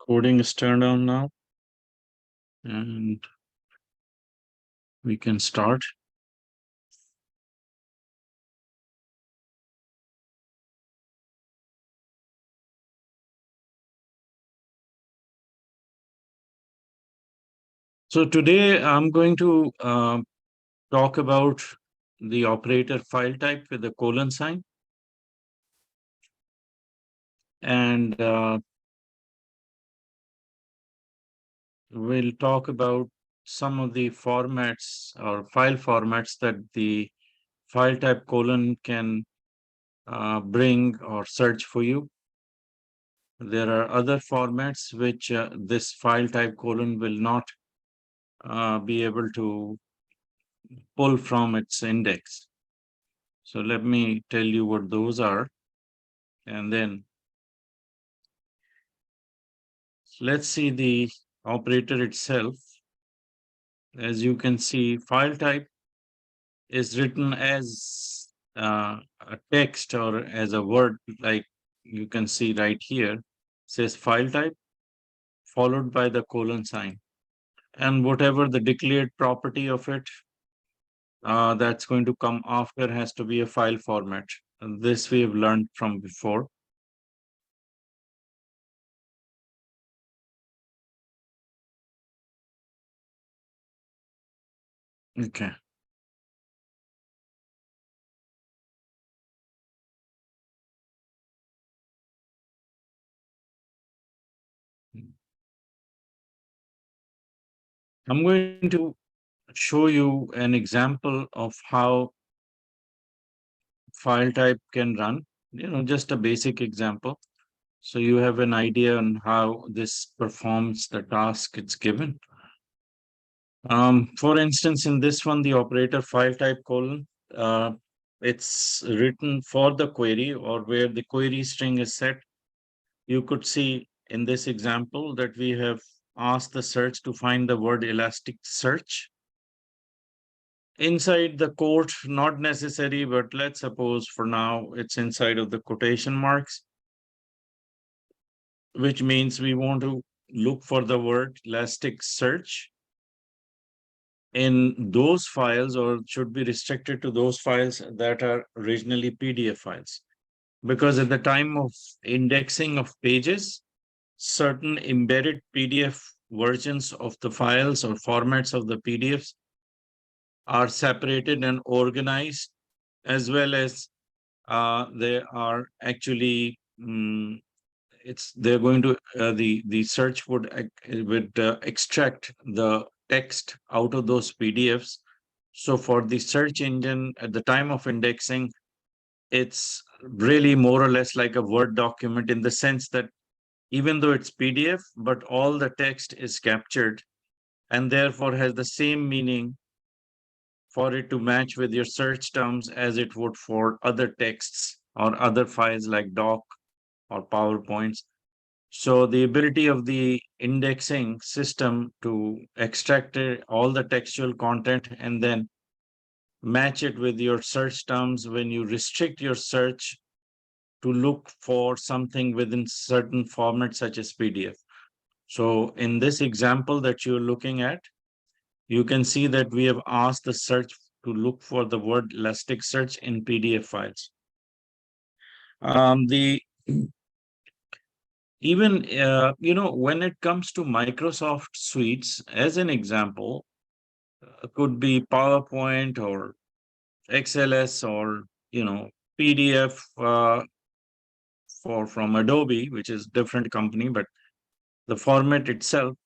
Recording is turned on now, and we can start. So today I'm going to talk about the operator file type with the colon sign. And we'll talk about some of the formats or file formats that the file type colon can bring or search for you. There are other formats which this file type colon will not be able to pull from its index. So let me tell you what those are. And then let's see the operator itself. As you can see, file type is written as a text or as a word, like you can see right here. It says file type followed by the colon sign. And whatever the declared property of it that's going to come after has to be a file format. And this we have learned from before. Okay. I'm going to show you an example of how file type can run, just a basic example. So you have an idea on how this performs the task it's given. For instance, in this one, the operator file type colon, it's written for the query or where the query string is set. You could see in this example that we have asked the search to find the word Elasticsearch. Inside the quote, not necessary, but let's suppose for now it's inside of the quotation marks, which means we want to look for the word Elasticsearch in those files, or should be restricted to those files that are originally PDF files. Because at the time of indexing of pages, certain embedded PDF versions of the files or formats of the PDFs are separated and organized, as well as they are actually they're going to the search would extract the text out of those PDFs. So for the search engine at the time of indexing, it's really more or less like a Word document in the sense that even though it's PDF, but all the text is captured and therefore has the same meaning for it to match with your search terms as it would for other texts or other files like doc or PowerPoints. So the ability of the indexing system to extract all the textual content and then match it with your search terms when you restrict your search to look for something within certain formats such as PDF. So in this example that you're looking at, you can see that we have asked the search to look for the word Elasticsearch in PDF files. When it comes to Microsoft suites, as an example, could be PowerPoint or XLS or PDF from Adobe, which is different company, but the format itself,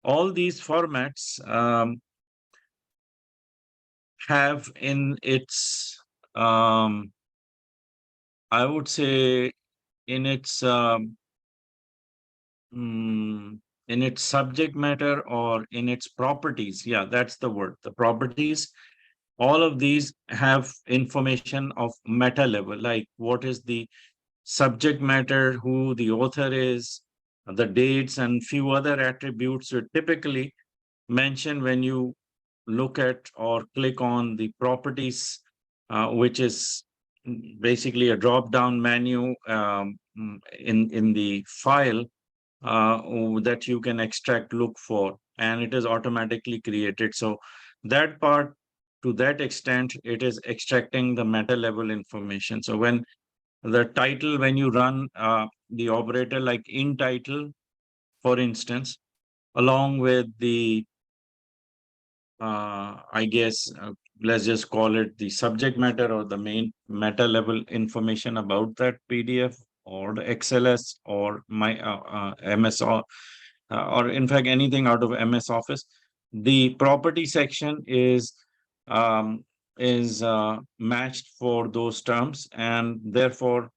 all these formats have in its I would say in its in its subject matter or in its properties. Yeah, that's the word, the properties. All of these have information of meta level, like what is the subject matter, who the author is, the dates, and few other attributes are typically mentioned when you look at or click on the properties, which is basically a drop-down menu in the file that you can extract, look for, and it is automatically created. So that part, to that extent, it is extracting the meta level information. So when the title, when you run the operator like in title, for instance, along with the I guess, let's just call it the subject matter or the main meta level information about that PDF or the XLS or my MS, or in fact anything out of MS Office. The property section um, is matched for those terms, and therefore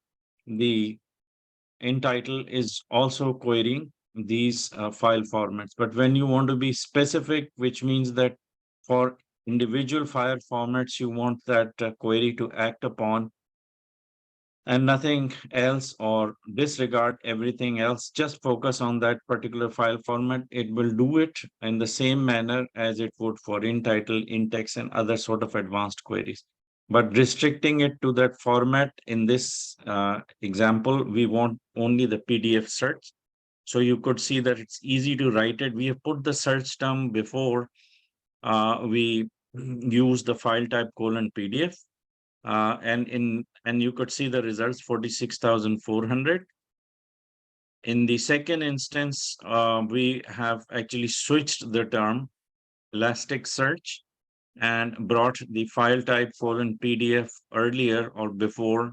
the in title is also querying these file formats. But when you want to be specific, which means that for individual file formats, you want that query to act upon and nothing else, or disregard everything else, just focus on that particular file format, it will do it in the same manner as it would for in title, in text, and other sort of advanced queries. But restricting it to that format in this example, we want only the PDF search. So you could see that it's easy to write it. We have put the search term before we use the file type colon PDF. And you could see the results 46,400. In the second instance, we have actually switched the term Elasticsearch and brought the file type colon PDF earlier or before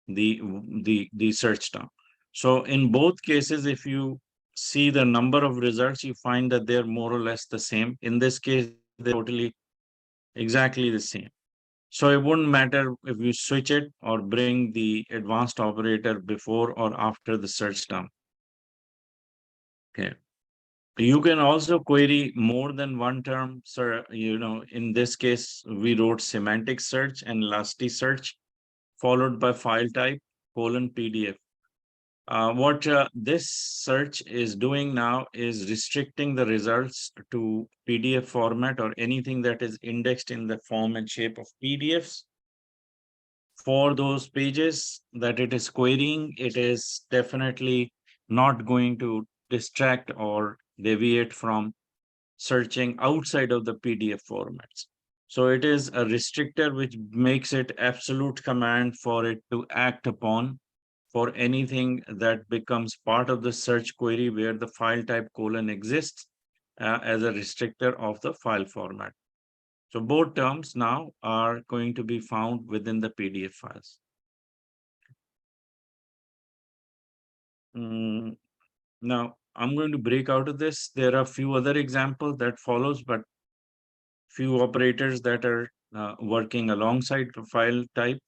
the search term. So in both cases, if you see the number of results, you find that they're more or less the same. In this case, they're totally exactly the same. So it wouldn't matter if you switch it or bring the advanced operator before or after the search term. Okay. You can also query more than one term, sir. In this case, we wrote semantic search and Elasticsearch, followed by file type colon PDF. What this search is doing now is restricting the results to PDF format or anything that is indexed in the form and shape of PDFs. For those pages that it is querying, it is definitely not going to distract or deviate from searching outside of the PDF formats. So it is a restrictor which makes it absolute command for it to act upon for anything that becomes part of the search query where the file type colon exists as a restrictor of the file format. So both terms now are going to be found within the PDF files. Now I'm going to break out of this. There are a few other examples that follows, but few operators that are working alongside the file type,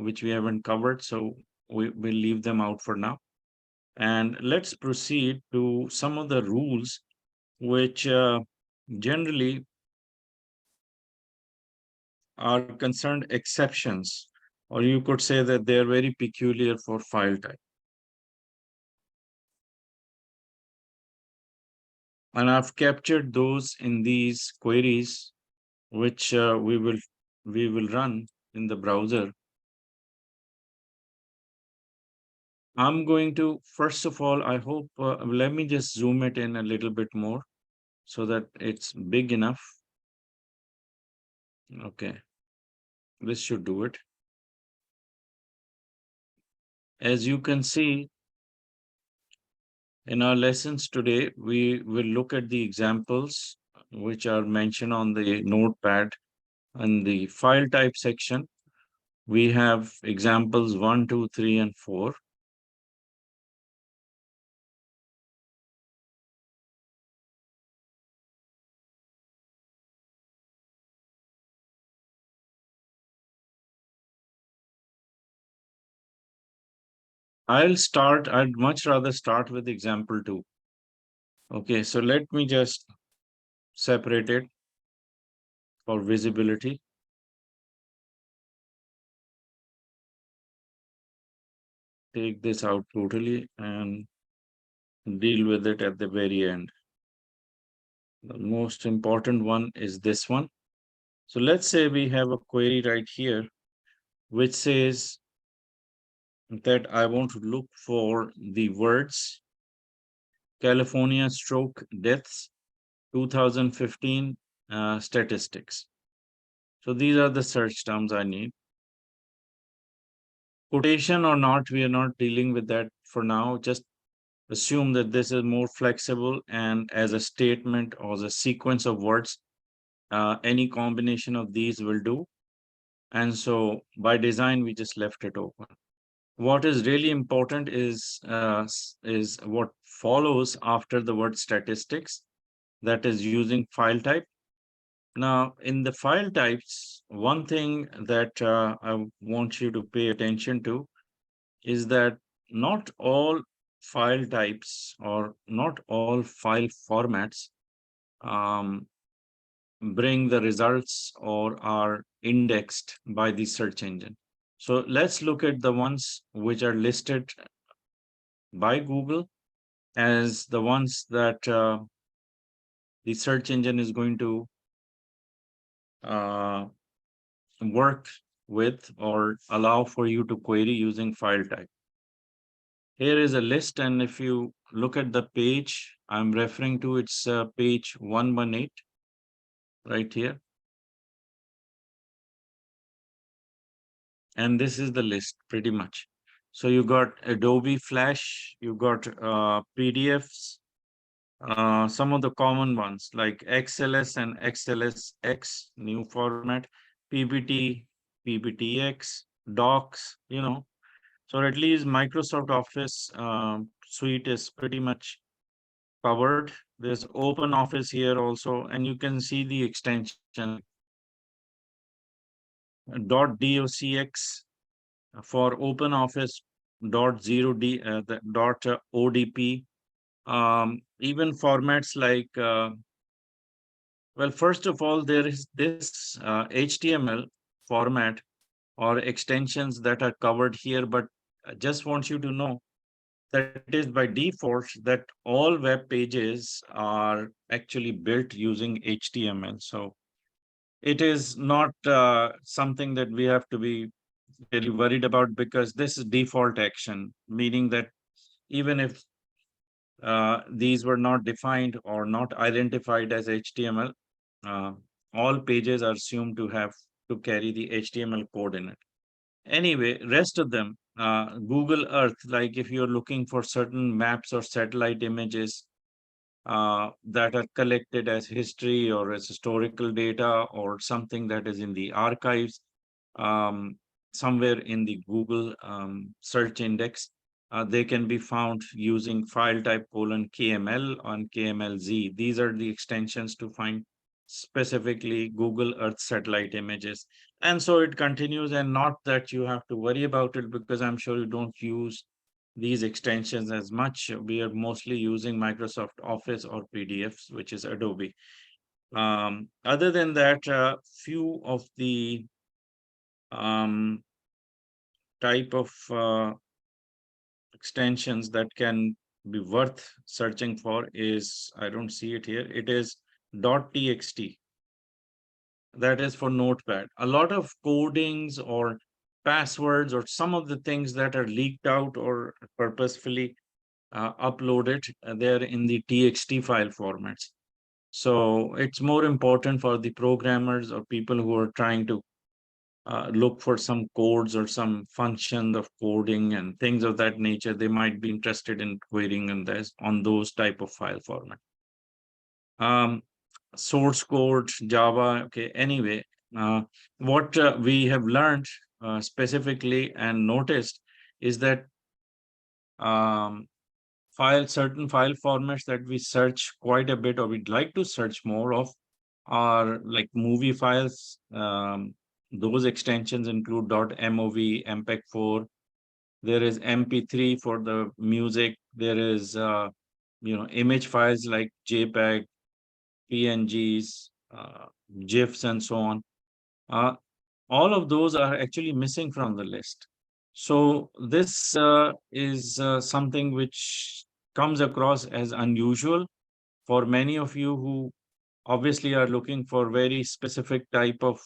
which we haven't covered. So we will leave them out for now. And let's proceed to some of the rules which generally are concerned exceptions, or you could say that they're very peculiar for file type. And I've captured those in these queries, which we will run in the browser. I'm going to, first of all, I hope, let me just zoom it in a little bit more so that it's big enough. Okay, this should do it. As you can see, in our lessons today, we will look at the examples which are mentioned on the notepad in the file type section. We have examples 1, 2, 3, and 4. I'd much rather start with example 2. Okay, so let me just separate it for visibility. Take this out totally and deal with it at the very end. The most important one is this one. So let's say we have a query right here, which says that I want to look for the words California stroke deaths, 2015 statistics. So these are the search terms I need. Quotation or not, we are not dealing with that for now. Just assume that this is more flexible and as a statement or as a sequence of words, any combination of these will do. And so by design, we just left it open. What is really important is what follows after the word statistics, that is using file type. Now, in the file types, one thing that I want you to pay attention to is that not all file types or not all file formats um, bring the results or are indexed by the search engine. So let's look at the ones which are listed by Google as the ones that the search engine is going to uh, work with or allow for you to query using file type. Here is a list, and if you look at the page I'm referring to, it's page 118 right here. And this is the list pretty much. So you got Adobe Flash, you got PDFs, some of the common ones like XLS and XLSX, new format, PPT, PPTX, Docs, So at least Microsoft Office suite is pretty much covered. There's Open Office here also, and you can see the extension .docx for Open Office .0D, the .odp. Even formats like, well, first of all, there is this HTML format or extensions that are covered here, but I just want you to know that it is by default that all web pages are actually built using HTML. So it is not something that we have to be really worried about because this is default action, meaning that even if these were not defined or not identified as HTML, uh, all pages are assumed to have to carry the HTML code in it. Anyway, rest of them, Google Earth, like if you're looking for certain maps or satellite images that are collected as history or as historical data or something that is in the archives, um, somewhere in the Google search index, they can be found using file type :KML on KMLZ. These are the extensions to find specifically Google Earth satellite images. And so it continues, and not that you have to worry about it because I'm sure you don't use these extensions as much. We are mostly using Microsoft Office or PDFs, which is Adobe. Other than that, few of the um, type of extensions that can be worth searching for is, I don't see it here, it is .txt. That is for Notepad. A lot of codings or passwords or some of the things that are leaked out or purposefully uploaded, they're in the TXT file formats. So it's more important for the programmers or people who are trying to look for some codes or some function of coding and things of that nature. They might be interested in querying on those type of file format. Source code, Java. Okay. Anyway, what we have learned specifically and noticed is that um, certain file formats that we search quite a bit or we'd like to search more of are like movie files. Those extensions include .mov, MPEG-4. There is MP3 for the music. There is, image files like JPEG, PNGs, GIFs, and so on. Uh, all of those are actually missing from the list. So this is something which comes across as unusual for many of you who obviously are looking for very specific type of,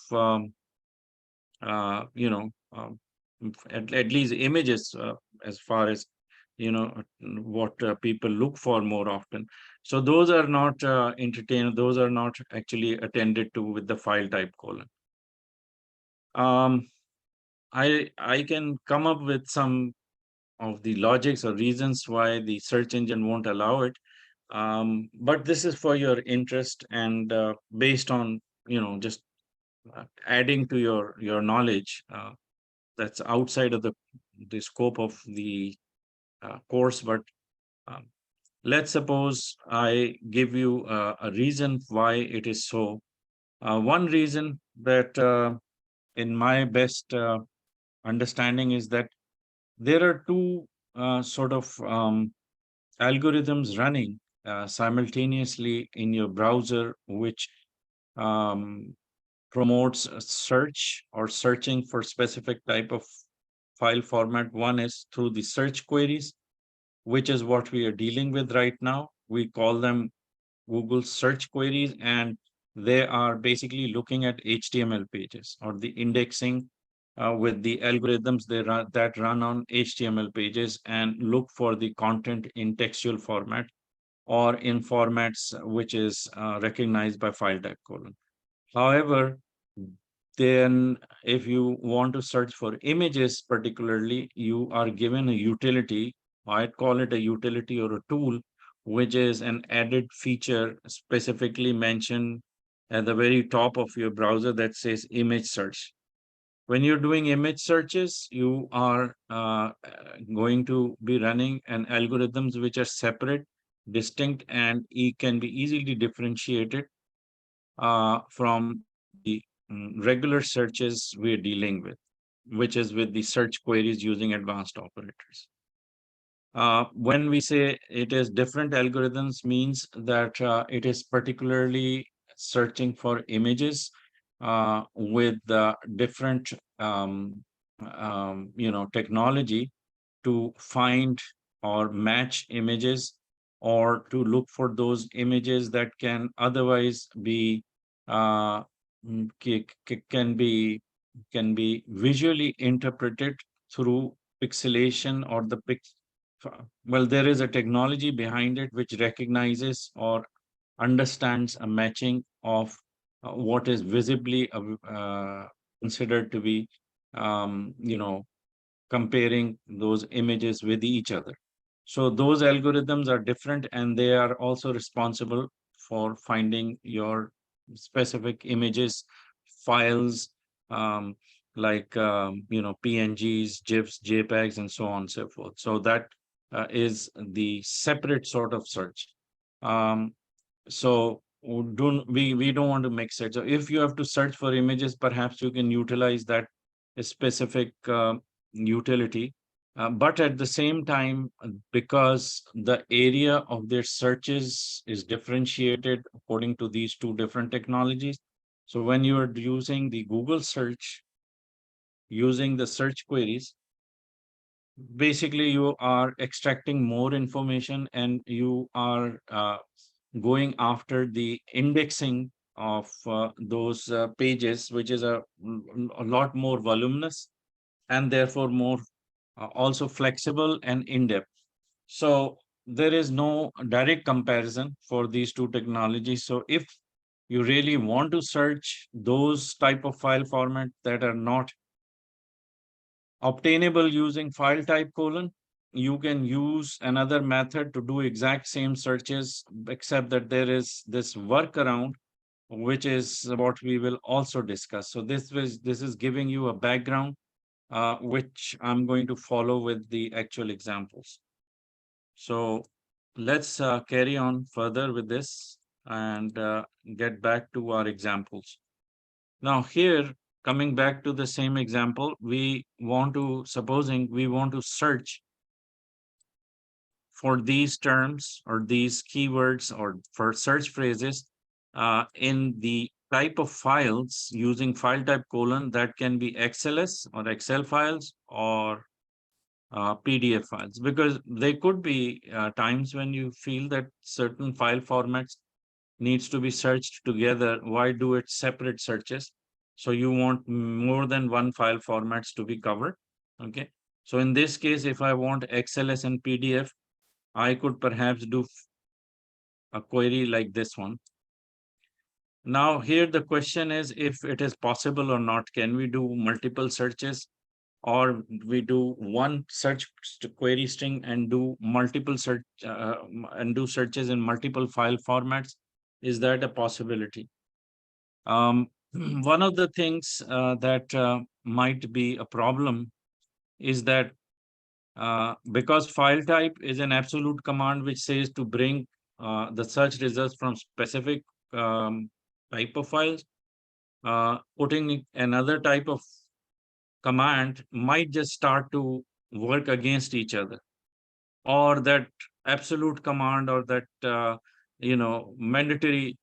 uh, you know, um, at least images as far as what people look for more often. So those are not entertained. Those are not actually attended to with the file type colon. I can come up with some of the logics or reasons why the search engine won't allow it. But this is for your interest and based on just adding to your knowledge that's outside of the scope of the course. But um, let's suppose I give you a reason why it is so. One reason that in my best understanding is that there are two sort of algorithms running simultaneously in your browser, which um, promotes a search or searching for specific type of file format. One is through the search queries, which is what we are dealing with right now. We call them Google search queries, and they are basically looking at HTML pages or the indexing with the algorithms that run on HTML pages and look for the content in textual format or in formats which is recognized by file type colon. However, then if you want to search for images particularly, you are given a utility. I'd call it a utility or a tool, which is an added feature specifically mentioned at the very top of your browser that says image search. When you're doing image searches, you are going to be running an algorithms which are separate, distinct, and can be easily differentiated from the regular searches we're dealing with, which is with the search queries using advanced operators. When we say it is different algorithms means that it is particularly searching for images with different technology to find or match images or to look for those images that can otherwise be uh, can be visually interpreted through pixelation or the well, there is a technology behind it which recognizes or understands a matching of what is visibly considered to be comparing those images with each other. So those algorithms are different and they are also responsible for finding your specific images, files, um, like, PNGs, GIFs, JPEGs, and so on and so forth. So that is the separate sort of search. So we don't want to mix it. So if you have to search for images, perhaps you can utilize that specific utility. But at the same time, because the area of their searches is differentiated according to these two different technologies. So when you are using the Google search, using the search queries, basically you are extracting more information and you are going after the indexing of those pages, which is a lot more voluminous and therefore more also flexible and in-depth. So there is no direct comparison for these two technologies. So if you really want to search those type of file format that are not obtainable using file type colon, you can use another method to do exact same searches, except that there is this workaround, which is what we will also discuss. So this is giving you a background, which I'm going to follow with the actual examples. So let's carry on further with this and get back to our examples. Now here, coming back to the same example, supposing we want to search for these terms or these keywords or for search phrases in the type of files using file type colon that can be XLS or Excel files or PDF files, because there could be times when you feel that certain file formats needs to be searched together. Why do it separate searches? So you want more than one file formats to be covered. Okay. So in this case, if I want XLS and PDF, I could perhaps do a query like this one. Now here the question is if it is possible or not. Can we do multiple searches, or we do one search query string and do multiple search and do searches in multiple file formats? Is that a possibility? One of the things that might be a problem is that because file type is an absolute command which says to bring the search results from specific type of files, putting another type of command might just start to work against each other, or that absolute command, or that mandatory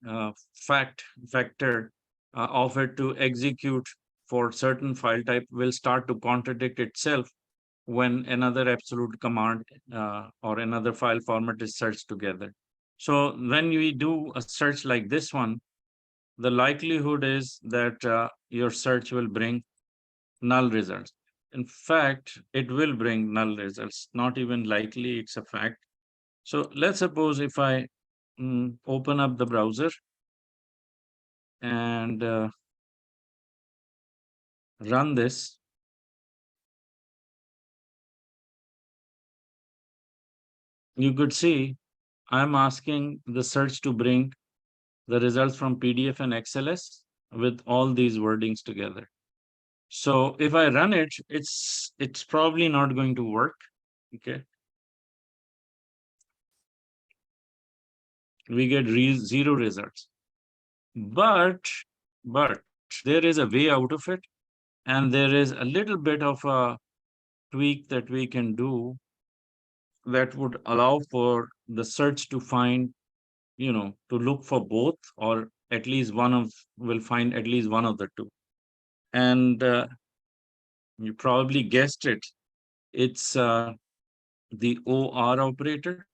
factor of it to execute for certain file type will start to contradict itself when another absolute command or another file format is searched together. So when we do a search like this one, the likelihood is that your search will bring null results. In fact, it will bring null results, not even likely, it's a fact. So let's suppose if I open up the browser and run this, you could see I'm asking the search to bring the results from PDF and XLS with all these wordings together. So if I run it, it's probably not going to work. Okay. We get zero results. But there is a way out of it, and there is a little bit of a tweak that we can do that would allow for the search to find, to look for both, or at least will find at least one of the two. And you probably guessed it. It's the OR operator.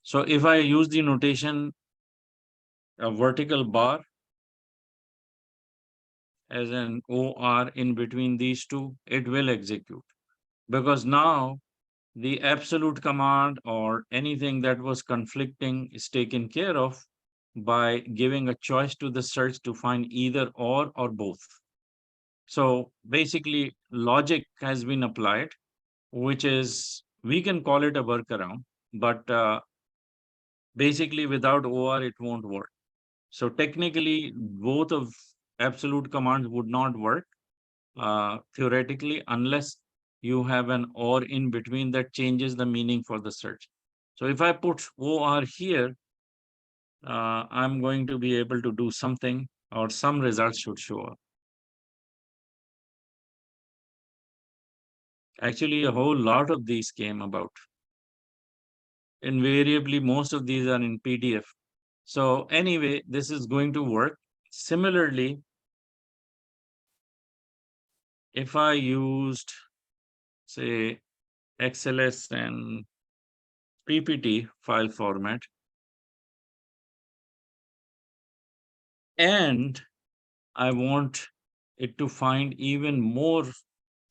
So if I use the notation a vertical bar as an OR in between these two, it will execute. Because now the absolute command or anything that was conflicting is taken care of by giving a choice to the search to find either or both. So basically, logic has been applied, which is, we can call it a workaround, but basically without OR, it won't work. So technically, both of absolute commands would not work theoretically unless you have an OR in between that changes the meaning for the search. So if I put OR here, I'm going to be able to do something, or some results should show up. Actually, a whole lot of these came about. Invariably, most of these are in PDF. So anyway, this is going to work. Similarly, if I used, say, XLS and PPT file format, and I want it to find even more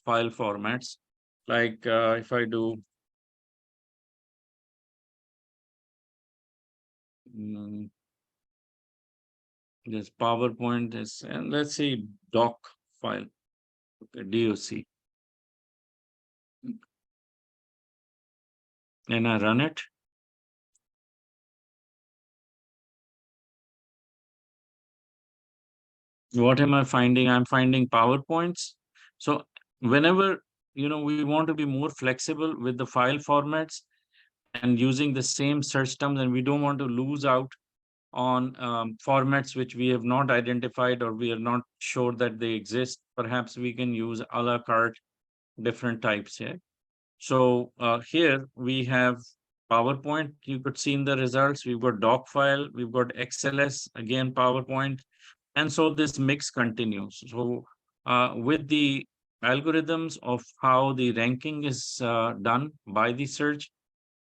file formats, like if I do this PowerPoint is, and let's say doc file, okay, DOC, and I run it. What am I finding? I'm finding PowerPoints. So whenever, we want to be more flexible with the file formats and using the same search terms, and we don't want to lose out on formats which we have not identified or we are not sure that they exist, perhaps we can use a la carte different types here. So here we have PowerPoint. You could see in the results, we've got doc file, we've got XLS, again PowerPoint, and so this mix continues. So with the algorithms of how the ranking is done by the search,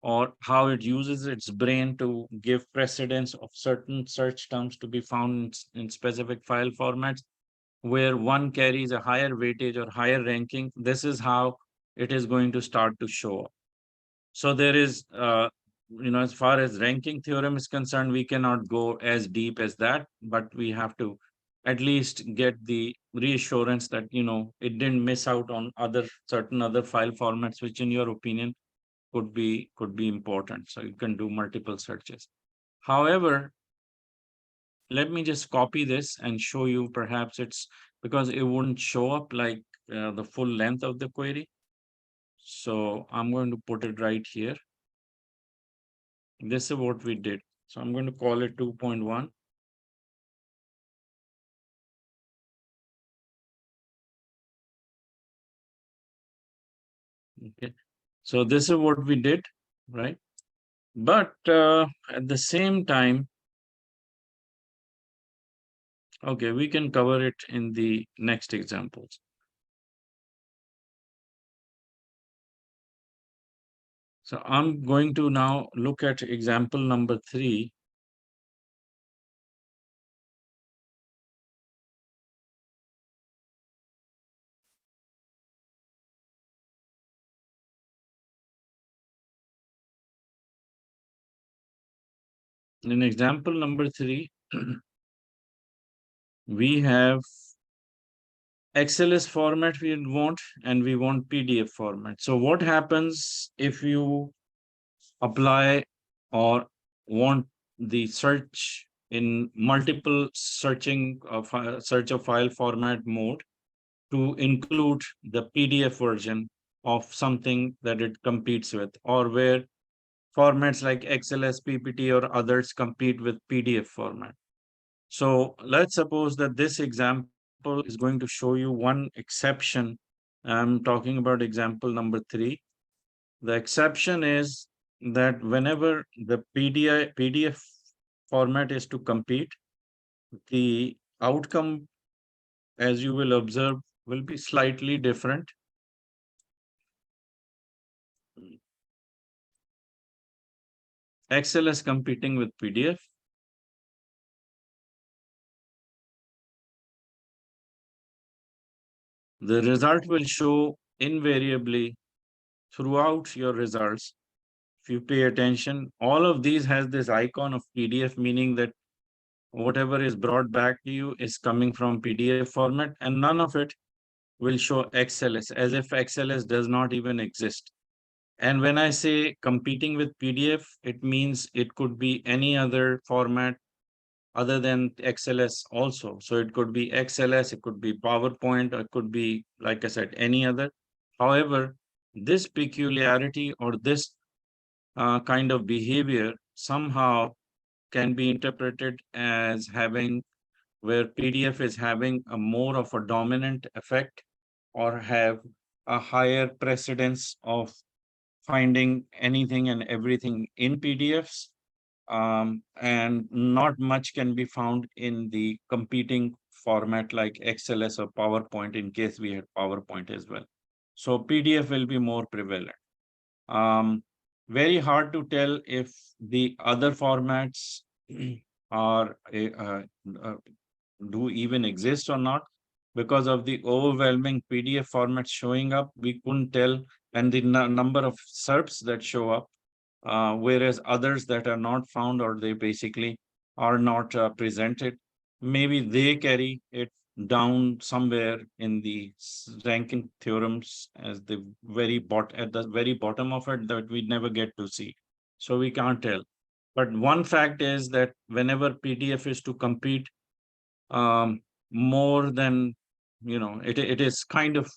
or how it uses its brain to give precedence of certain search terms to be found in specific file formats, where one carries a higher weightage or higher ranking. This is how it is going to start to show up. So there is, as far as ranking theorem is concerned, we cannot go as deep as that, but we have to at least get the reassurance that, it didn't miss out on certain other file formats, which in your opinion could be important. So you can do multiple searches. However, let me just copy this and show you. Perhaps it's because it wouldn't show up like the full length of the query. So I'm going to put it right here. This is what we did. So I'm going to call it 2.1. Okay. So this is what we did, right? But at the same time, okay, we can cover it in the next examples. So I'm going to now look at example number 3. In example number 3, we have XLS format we want, and we want PDF format. So what happens if you apply or want the search in multiple search of file format mode to include the PDF version of something that it competes with, or where formats like XLS, PPT, or others compete with PDF format? So let's suppose that this example is going to show you one exception. I'm talking about example number 3. The exception is that whenever the PDF format is to compete, the outcome, as you will observe, will be slightly different. XLS competing with PDF. The result will show invariably throughout your results. If you pay attention, all of these has this icon of PDF, meaning that whatever is brought back to you is coming from PDF format, and none of it will show XLS, as if XLS does not even exist. And when I say competing with PDF, it means it could be any other format other than XLS also. So it could be XLS, it could be PowerPoint, or it could be, like I said, any other. However, this peculiarity or this kind of behavior somehow can be interpreted as having, where PDF is having a more of a dominant effect, or have a higher precedence of finding anything and everything in PDFs, and not much can be found in the competing format like XLS or PowerPoint, in case we had PowerPoint as well. So PDF will be more prevalent. Very hard to tell if the other formats are do even exist or not, because of the overwhelming PDF formats showing up. We couldn't tell, and the number of SERPs that show up, whereas others that are not found, or they basically are not presented, maybe they carry it down somewhere in the ranking theorems as the at the very bottom of it, that we never get to see. So we can't tell. But one fact is that whenever PDF is to compete, more than, it is kind of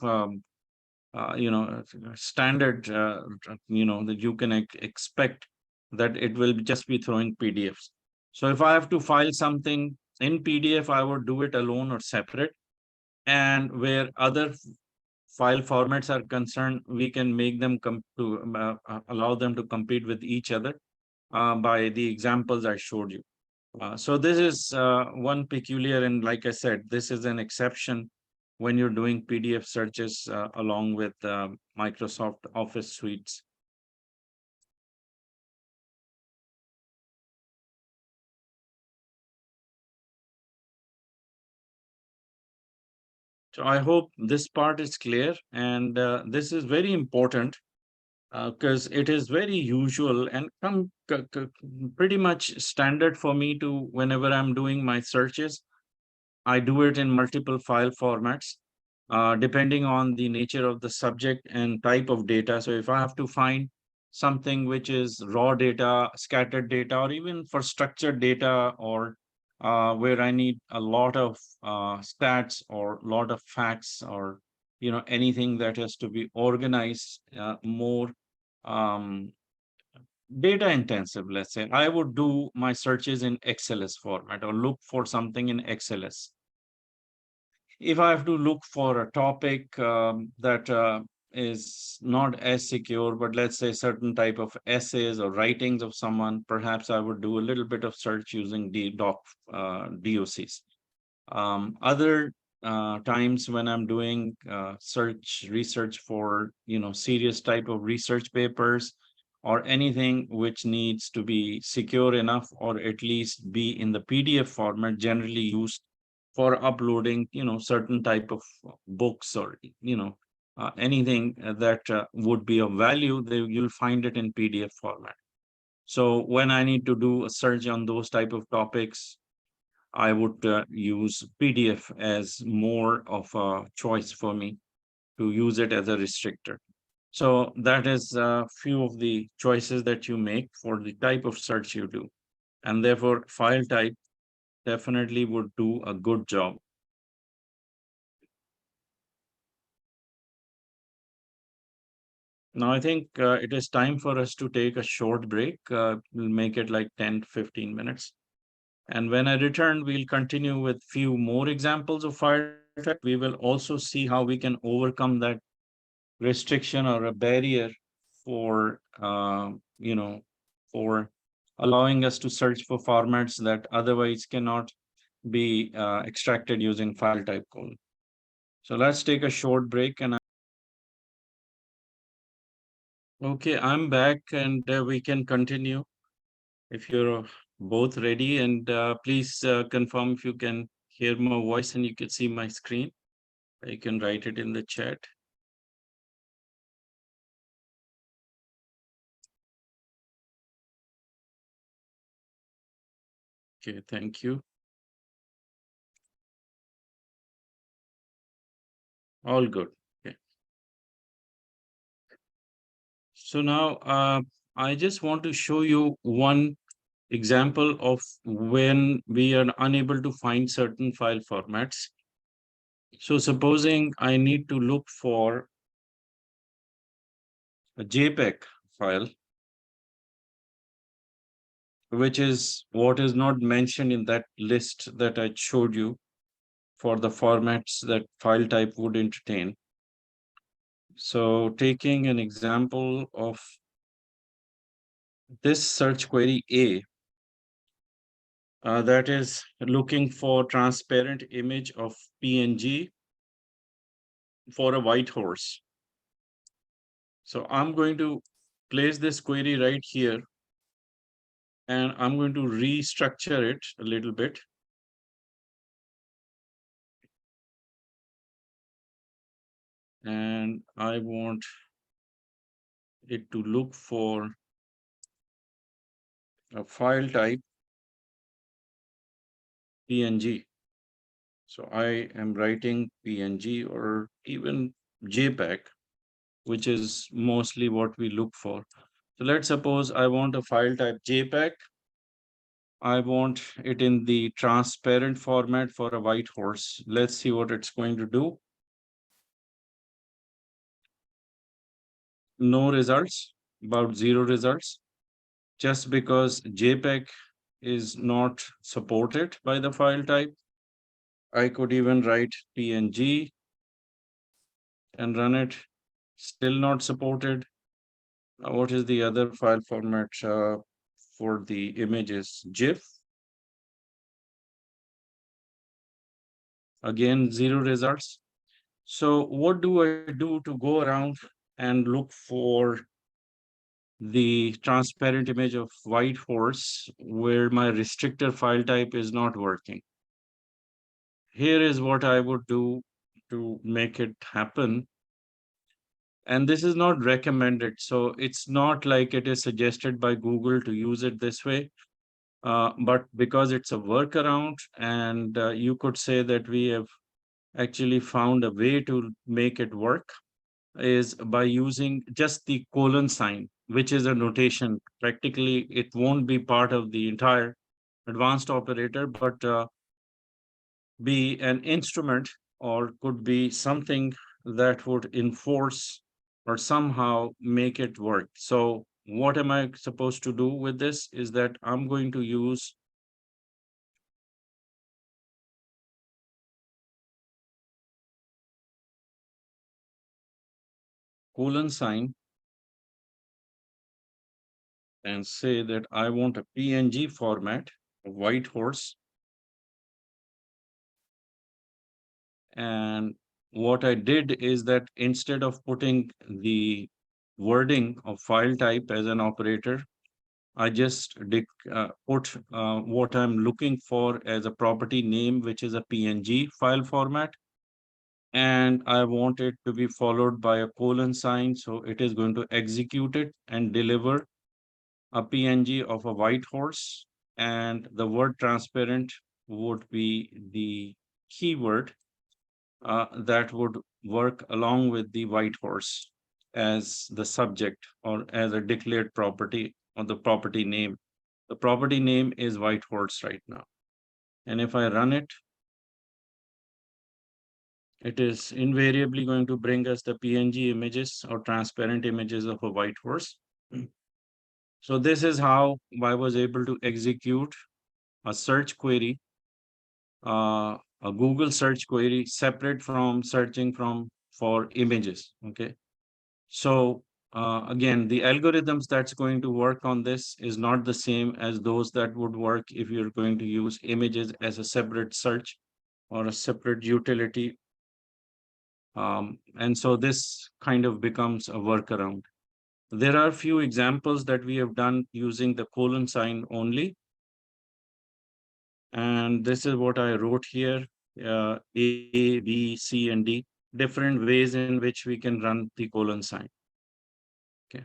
standard, that you can expect that it will just be throwing PDFs. So if I have to file something in PDF, I would do it alone or separate. And where other file formats are concerned, we can make them allow them to compete with each other by the examples I showed you. So this is one peculiar, and like I said, this is an exception when you're doing PDF searches along with Microsoft Office suites. So I hope this part is clear, and this is very important because it is very usual and pretty much standard for me to whenever I'm doing my searches. I do it in multiple file formats, depending on the nature of the subject and type of data. So if I have to find something which is raw data, scattered data, or even for structured data, or where I need a lot of stats or lot of facts, or anything that has to be organized more um, data intensive, let's say, I would do my searches in XLS format or look for something in XLS. If I have to look for a topic that is not as secure, but let's say certain type of essays or writings of someone, perhaps I would do a little bit of search using DOCs. Other times when I'm doing research for serious type of research papers or anything which needs to be secure enough or at least be in the PDF format, generally used for uploading certain type of books or anything that would be of value, you'll find it in PDF format. So when I need to do a search on those type of topics, I would use PDF as more of a choice for me to use it as a restrictor. So that is a few of the choices that you make for the type of search you do. And therefore, file type definitely would do a good job. Now, I think it is time for us to take a short break. We'll make it like 10 to 15 minutes. And when I return, we'll continue with few more examples of file type. We will also see how we can overcome that restriction or a barrier for for allowing us to search for formats that otherwise cannot be extracted using file type code. So let's take a short break. And okay, I'm back, and we can continue if you're both ready. And please confirm if you can hear my voice and you can see my screen. You can write it in the chat. Okay, thank you. All good. Okay. So now I just want to show you one example of when we are unable to find certain file formats. So supposing I need to look for a JPEG file, which is what is not mentioned in that list that I showed you for the formats that file type would entertain. So taking an example of this search query A, that is looking for transparent image of PNG for a white horse. So I'm going to place this query right here, and I'm going to restructure it a little bit. And I want it to look for a file type PNG. So I am writing PNG or even JPEG, which is mostly what we look for. So let's suppose I want a file type JPEG. I want it in the transparent format for a white horse. Let's see what it's going to do. No results, about 0 results, just because JPEG is not supported by the file type. I could even write PNG and run it, still not supported. What is the other file format for the images? GIF. Again, 0 results. So what do I do to go around and look for the transparent image of white horse where my restrictor file type is not working? Here is what I would do to make it happen. And this is not recommended. So it's not like it is suggested by Google to use it this way. But because it's a workaround, and you could say that we have actually found a way to make it work, is by using just the colon sign, which is a notation. Practically, it won't be part of the entire advanced operator, but be an instrument, or could be something that would enforce or somehow make it work. So what am I supposed to do with this is that I'm going to use colon sign and say that I want a PNG format, a white horse. And what I did is that instead of putting the wording of file type as an operator, I just put what I'm looking for as a property name, which is a PNG file format. And I want it to be followed by a colon sign. So it is going to execute it and deliver a PNG of a white horse. And the word transparent would be the keyword that would work along with the white horse as the subject or as a declared property or the property name. The property name is white horse right now. And if I run it, it is invariably going to bring us the PNG images or transparent images of a white horse. So this is how I was able to execute a search query, a Google search query separate from searching from for images. Okay. So again, the algorithms that's going to work on this is not the same as those that would work if you're going to use images as a separate search or a separate utility. And so this kind of becomes a workaround. There are few examples that we have done using the colon sign only. And this is what I wrote here, A, B, C, and D, different ways in which we can run the colon sign. Okay.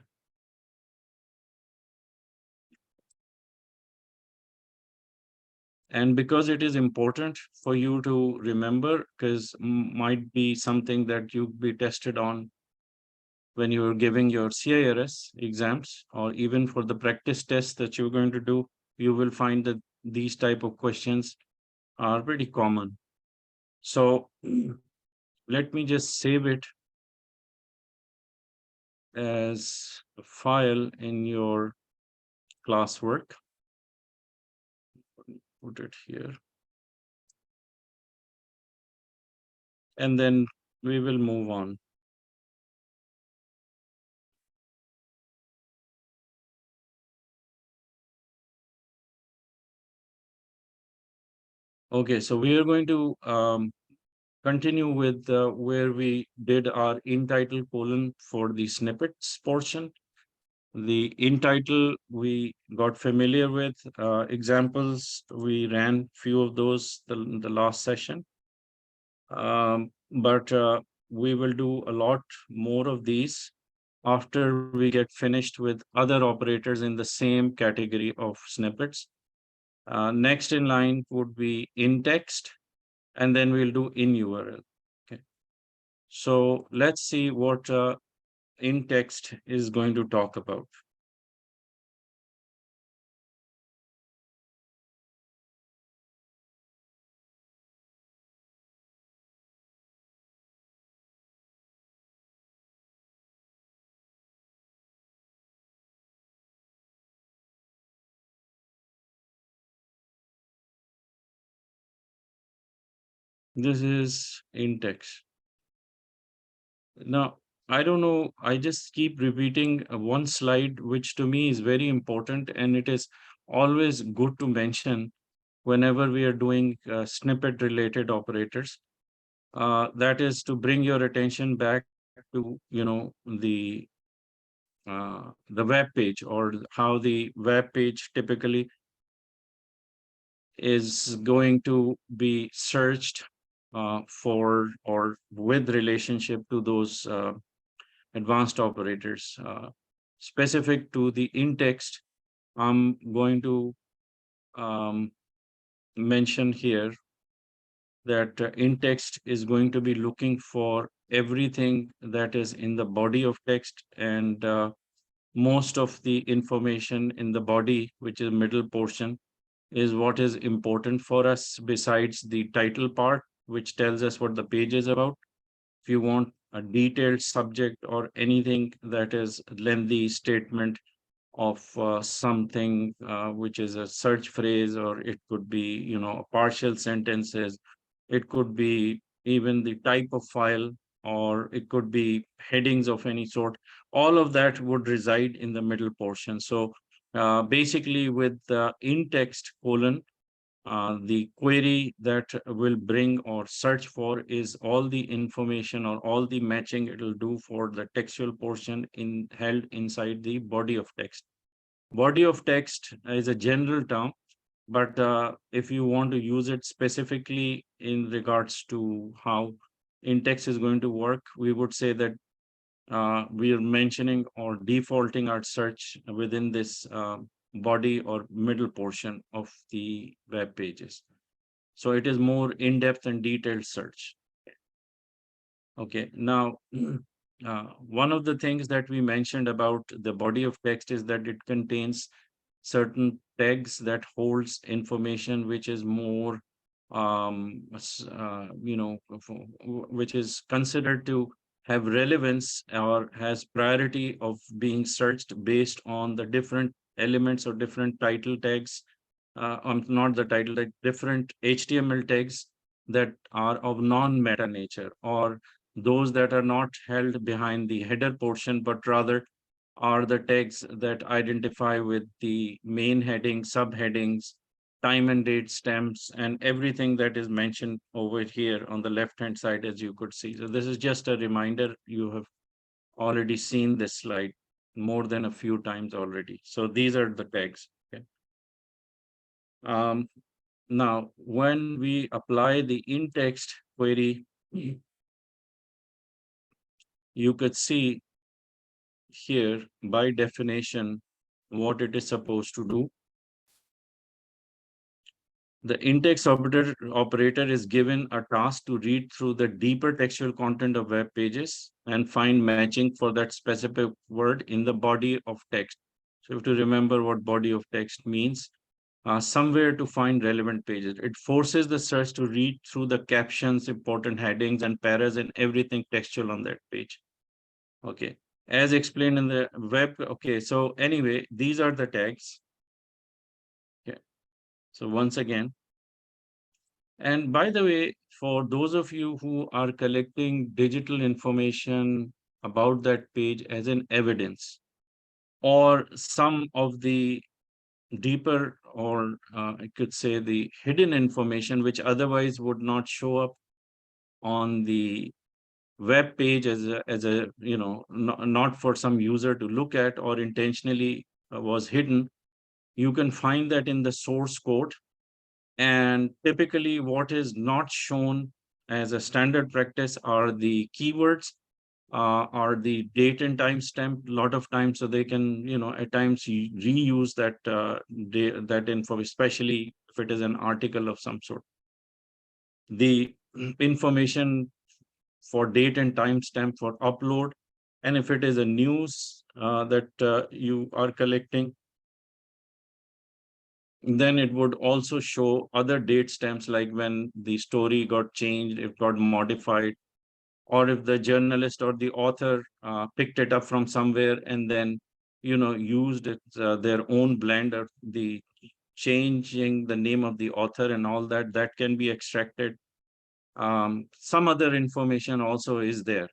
And because it is important for you to remember, because might be something that you be tested on when you're giving your CIRS exams, or even for the practice tests that you're going to do, you will find that these type of questions are pretty common. So let me just save it as a file in your classwork. Put it here. And then we will move on. Okay, so we are going to continue with where we did our in title colon for the snippets portion. The in title we got familiar with examples. We ran few of those the last session, but we will do a lot more of these after we get finished with other operators in the same category of snippets. Next in line would be in text, and then we'll do in URL. Okay. So let's see what in text is going to talk about. This is in text. Now, I don't know, I just keep repeating one slide, which to me is very important, and it is always good to mention whenever we are doing snippet related operators. That is to bring your attention back to, the web page, or how the web page typically is going to be searched for or with relationship to those advanced operators. Specific to the in-text, I'm going to um, mention here that in-text is going to be looking for everything that is in the body of text, and most of the information in the body, which is middle portion, is what is important for us besides the title part, which tells us what the page is about. If you want a detailed subject or anything that is lengthy statement of something which is a search phrase, or it could be, partial sentences, it could be even the type of file, or it could be headings of any sort. All of that would reside in the middle portion. So basically with the in-text colon, the query that will bring or search for is all the information or all the matching it will do for the textual portion held inside the body of text. Body of text is a general term, but if you want to use it specifically in regards to how in-text is going to work, we would say that we are mentioning or defaulting our search within this body or middle portion of the web pages. So it is more in-depth and detailed search. Okay, now one of the things that we mentioned about the body of text is that it contains certain tags that holds information which is more which is considered to have relevance or has priority of being searched based on the different elements or different title tags, not the title tag, different HTML tags that are of non-meta nature, or those that are not held behind the header portion, but rather are the tags that identify with the main heading, subheadings, time and date stamps, and everything that is mentioned over here on the left-hand side, as you could see. So this is just a reminder. You have already seen this slide more than a few times already. So these are the tags. Okay. Now, when we apply the in-text query, you could see here by definition what it is supposed to do. The in-text operator is given a task to read through the deeper textual content of web pages and find matching for that specific word in the body of text. So you have to remember what body of text means. Somewhere to find relevant pages. It forces the search to read through the captions, important headings, and paras and everything textual on that page. Okay, as explained in the web. Okay, so anyway, these are the tags. Okay, so once again, and by the way, for those of you who are collecting digital information about that page as an evidence, or some of the deeper, or I could say the hidden information, which otherwise would not show up on the web page as a not for some user to look at, or intentionally was hidden, you can find that in the source code. And typically what is not shown as a standard practice are the keywords, are the date and time stamp a lot of times, so they can, at times reuse that info, especially if it is an article of some sort. The information for date and time stamp for upload, and if it is a news that you are collecting, then it would also show other date stamps, like when the story got changed, it got modified, or if the journalist or the author picked it up from somewhere and then used it, their own blend, or the changing the name of the author and all that, that can be extracted. Some other information also is there.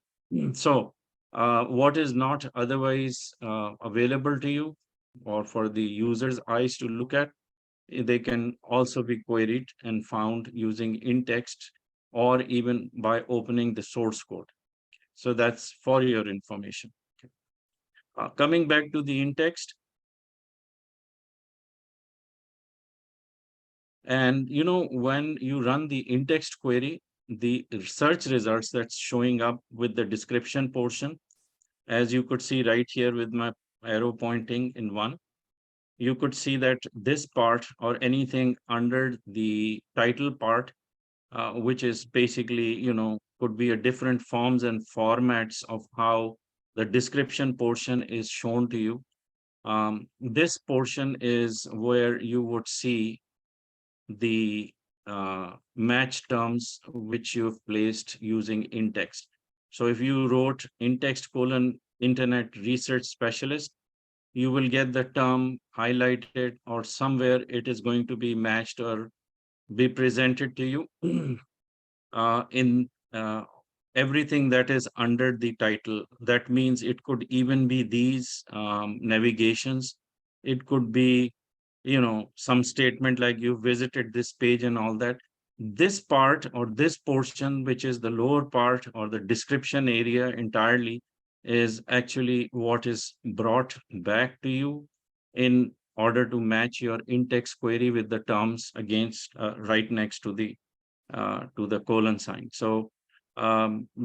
So what is not otherwise available to you or for the user's eyes to look at, they can also be queried and found using in-text, or even by opening the source code. So that's for your information. Coming back to the in-text, and when you run the in-text query, the search results that's showing up with the description portion. As you could see right here with my arrow pointing in one, you could see that this part or anything under the title part, which is basically, could be a different forms and formats of how the description portion is shown to you. This portion is where you would see the match terms which you've placed using in text. So if you wrote in text colon internet research specialist, you will get the term highlighted, or somewhere it is going to be matched or be presented to you in everything that is under the title. That means it could even be these navigations. It could be, some statement like you visited this page and all that. This part or this portion, which is the lower part or the description area entirely, is actually what is brought back to you in order to match your in-text query with the terms against right next to the colon sign. So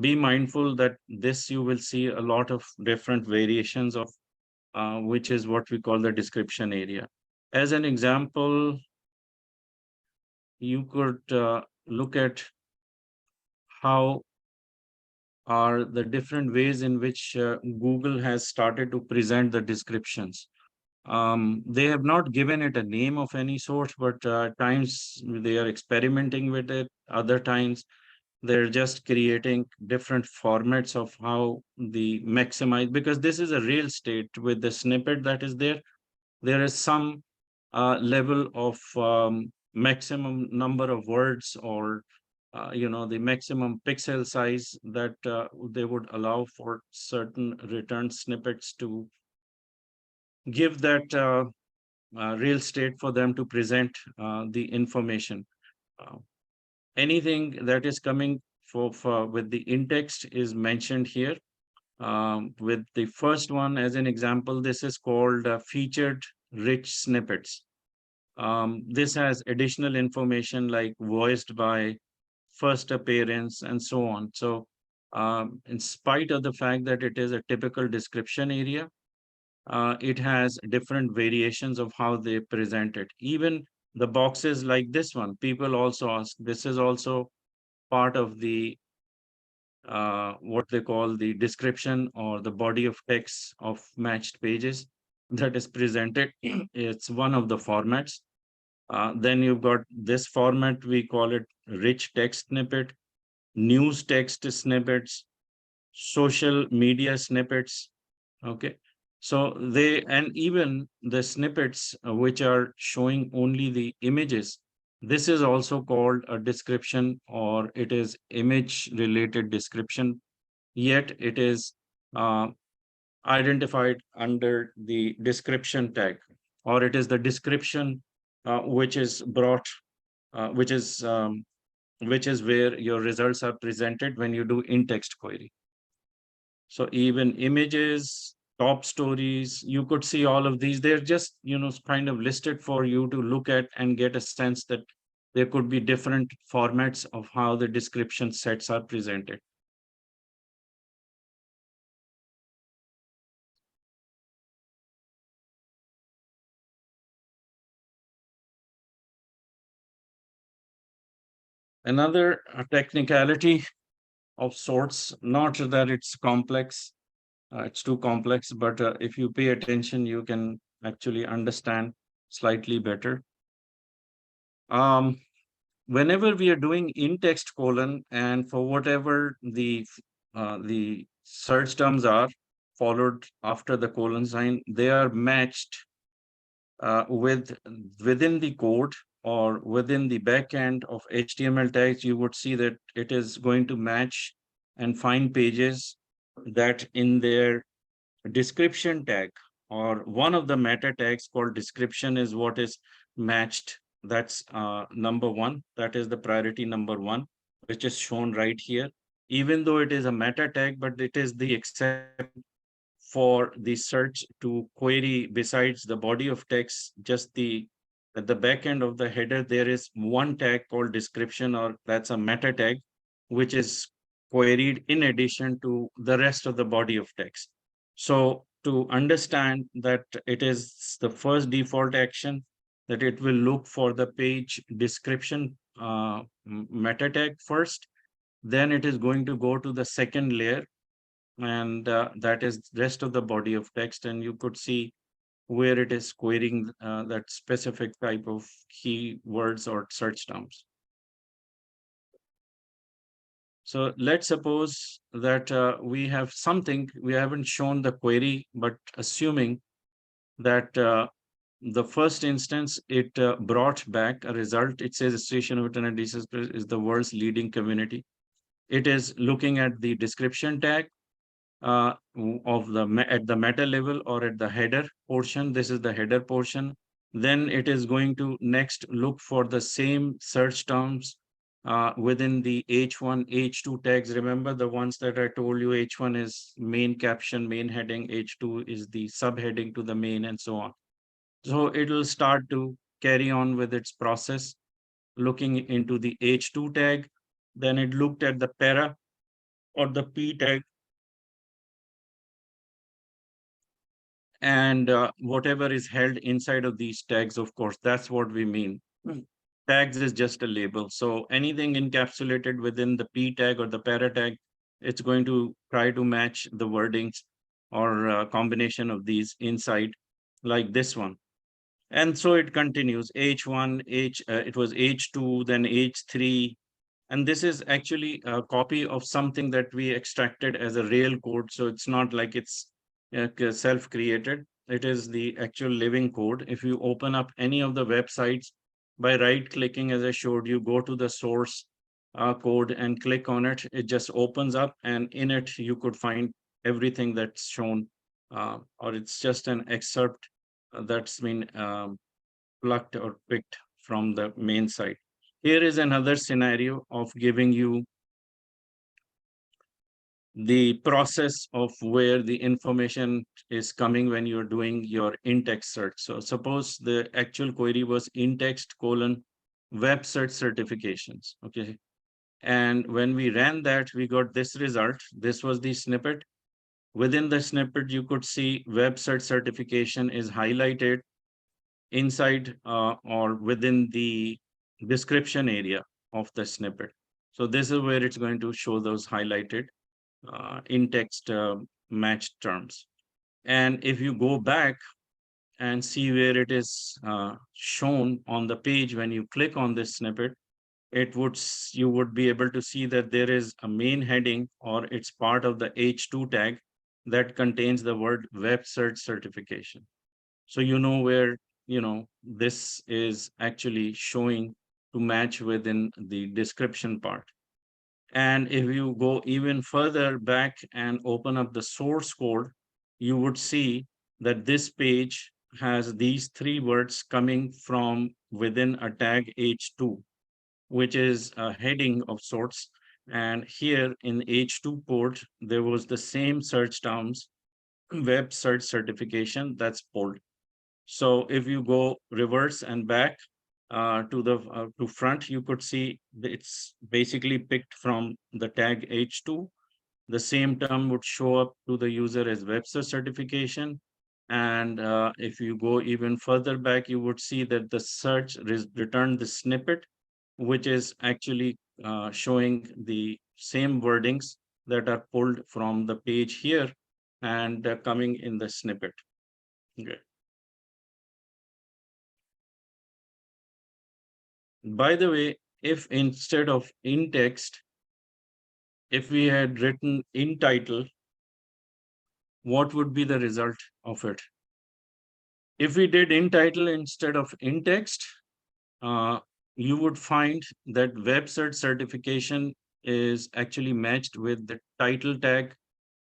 be mindful that this you will see a lot of different variations of which is what we call the description area. As an example, you could look at how are the different ways in which Google has started to present the descriptions. They have not given it a name of any sort, but at times they are experimenting with it. Other times they're just creating different formats of how the maximize, because this is a real estate with the snippet that is there. There is some level of maximum number of words, or the maximum pixel size that they would allow for certain return snippets to give that real estate for them to present the information. Uh, Anything that is coming for with the in-text is mentioned here. With the first one as an example, this is called featured rich snippets. This has additional information like voiced by, first appearance, and so on. So in spite of the fact that it is a typical description area, it has different variations of how they present it. Even the boxes like this one, people also ask, this is also part of the what they call the description or the body of text of matched pages that is presented. It's one of the formats. Then you've got this format, we call it rich text snippet, news text snippets, social media snippets. Okay. So they, and even the snippets which are showing only the images, this is also called a description, or it is image related description, yet it is uh, identified under the description tag, or it is the description which is brought, uh, which is um, which is where your results are presented when you do in-text query. So even images, top stories, you could see all of these. They're just, kind of listed for you to look at and get a sense that there could be different formats of how the description sets are presented. Another technicality of sorts, not that it's complex, it's too complex, but if you pay attention, you can actually understand slightly better. Um, Whenever we are doing in-text colon, and for whatever the search terms are followed after the colon sign, they are matched within the code or within the backend of HTML tags. You would see that it is going to match and find pages that in their description tag, or one of the meta tags called description, is what is matched. That's number one. That is the priority number one, which is shown right here. Even though it is a meta tag, but it is the exception for the search to query. Besides the body of text, just the at the back end of the header, there is one tag called description, or that's a meta tag. which is queried in addition to the rest of the body of text. So to understand that it is the first default action, that it will look for the page description meta tag first, then it is going to go to the second layer, and that is rest of the body of text, and you could see where it is querying that specific type of keywords or search terms. So let's suppose that we have something, we haven't shown the query, but assuming that the first instance, it brought back a result. It says station of internet is the world's leading community. It is looking at the description tag of the at the meta level or at the header portion. This is the header portion. Then it is going to next look for the same search terms within the H1, H2 tags. Remember the ones that I told you, H1 is main caption, main heading, H2 is the subheading to the main, and so on. So it will start to carry on with its process, looking into the H2 tag. Then it looked at the para or the P tag, and whatever is held inside of these tags, of course, that's what we mean. Tags is just a label. So anything encapsulated within the P tag or the para tag, it's going to try to match the wordings or combination of these inside, like this one. And so it continues. H1, it was H2, then H3. And this is actually a copy of something that we extracted as a real code. So it's not like it's self-created. It is the actual living code. If you open up any of the websites by right-clicking, as I showed you, go to the source code and click on it. It just opens up, and in it, you could find everything that's shown, or it's just an excerpt that's been plucked or picked from the main site. Here is another scenario of giving you the process of where the information is coming when you're doing your in-text search. So suppose the actual query was in-text : web search certifications. Okay. And when we ran that, we got this result. This was the snippet. Within the snippet, you could see web search certification is highlighted inside or within the description area of the snippet. So this is where it's going to show those highlighted in-text matched terms. And if you go back and see where it is shown on the page, when you click on this snippet, you would be able to see that there is a main heading, or it's part of the H2 tag that contains the word web search certification. So you know where this is actually showing to match within the description part. And if you go even further back and open up the source code, you would see that this page has these three words coming from within a tag H2, which is a heading of sorts. And here in H2 code, there was the same search terms, web search certification, that's pulled. So if you go reverse and back to front, you could see it's basically picked from the tag H2. The same term would show up to the user as web search certification. And if you go even further back, you would see that the search returned the snippet, which is actually showing the same wordings that are pulled from the page here and coming in the snippet. Okay. By the way, if instead of in text, if we had written in title, what would be the result of it? If we did in title instead of in text, you would find that web search certification is actually matched with the title tag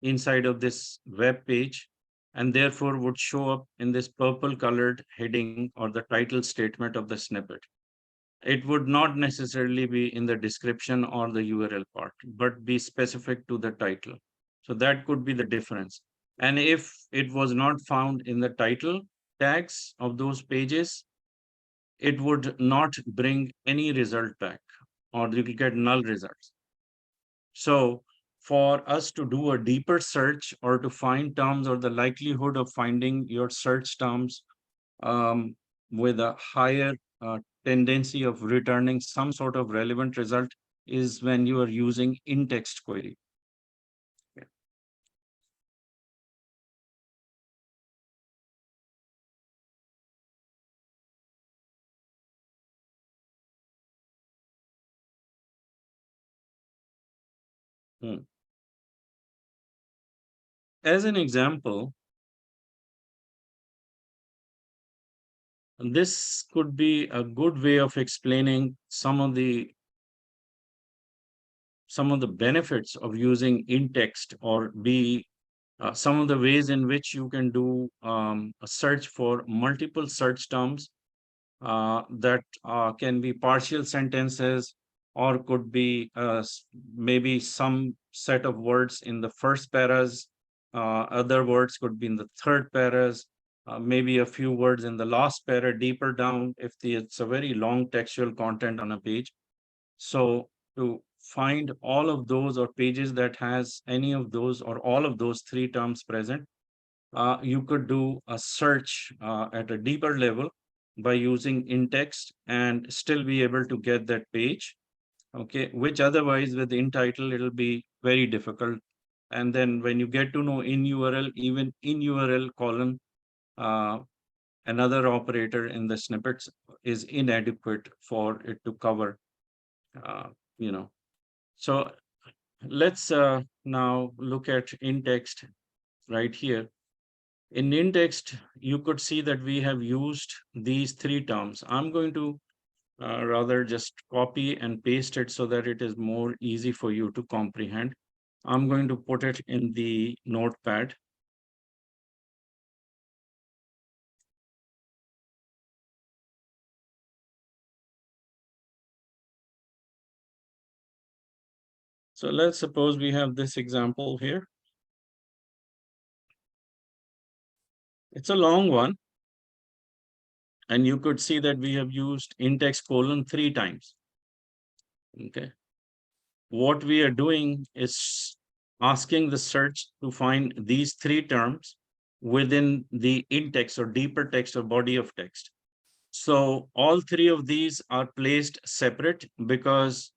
inside of this web page, and therefore would show up in this purple colored heading or the title statement of the snippet. It would not necessarily be in the description or the URL part, but be specific to the title. So that could be the difference. And if it was not found in the title tags of those pages, it would not bring any result back, or you will get null results. So for us to do a deeper search or to find terms, or the likelihood of finding your search terms with a higher tendency of returning some sort of relevant result, is when you are using in-text query. As an example, this could be a good way of explaining some of the benefits of using in-text, or some of the ways in which you can do a search for multiple search terms that can be partial sentences, or could be maybe some set of words in the first paras, other words could be in the third paras, maybe a few words in the last para deeper down if it's a very long textual content on a page. So to find all of those, or pages that has any of those or all of those three terms present, you could do a search at a deeper level by using in-text and still be able to get that page, okay, which otherwise with in title it'll be very difficult. And then when you get to know in URL, even in URL column, uh, another operator in the snippets is inadequate for it to cover, uh, you know. So let's now look at in-text right here. In in-text, you could see that we have used these three terms. I'm going to rather just copy and paste it so that it is more easy for you to comprehend. I'm going to put it in the notepad. So let's suppose we have this example here. It's a long one. And you could see that we have used in-text colon 3 times. Okay. What we are doing is asking the search to find these three terms within the in-text or deeper text or body of text. So all three of these are placed separate because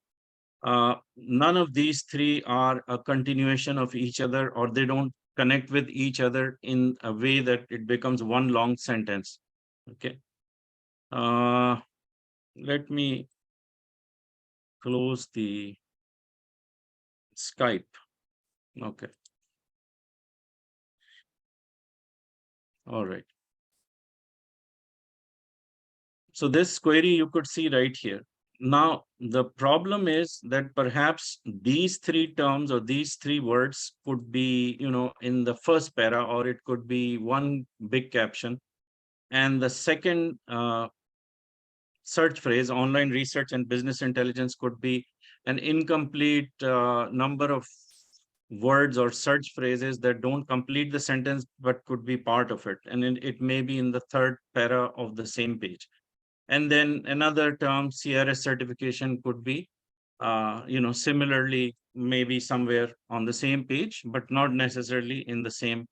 none of these three are a continuation of each other, or they don't connect with each other in a way that it becomes one long sentence. Okay. Let me close the Skype. Okay. All right. So this query you could see right here. Now, the problem is that perhaps these three terms or these three words could be, in the first para, or it could be one big caption. And the second search phrase, online research and business intelligence, could be an incomplete number of words or search phrases that don't complete the sentence, but could be part of it. And it may be in the third para of the same page. And then another term, CIRS certification, could be, similarly, maybe somewhere on the same page, but not necessarily in the same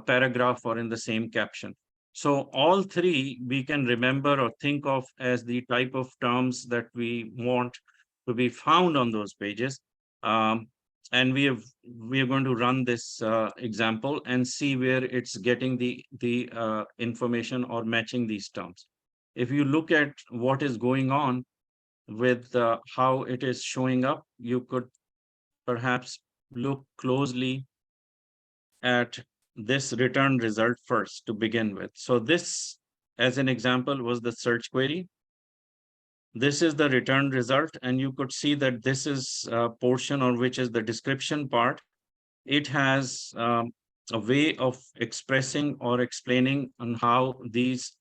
paragraph or in the same caption. So all three we can remember or think of as the type of terms that we want to be found on those pages. And we are going to run this example and see where it's getting the information or matching these terms. If you look at what is going on with how it is showing up, you could perhaps look closely at this return result first to begin with. So this, as an example, was the search query. This is the return result, and you could see that this is a portion, or which is the description part. It has a way of expressing or explaining on how these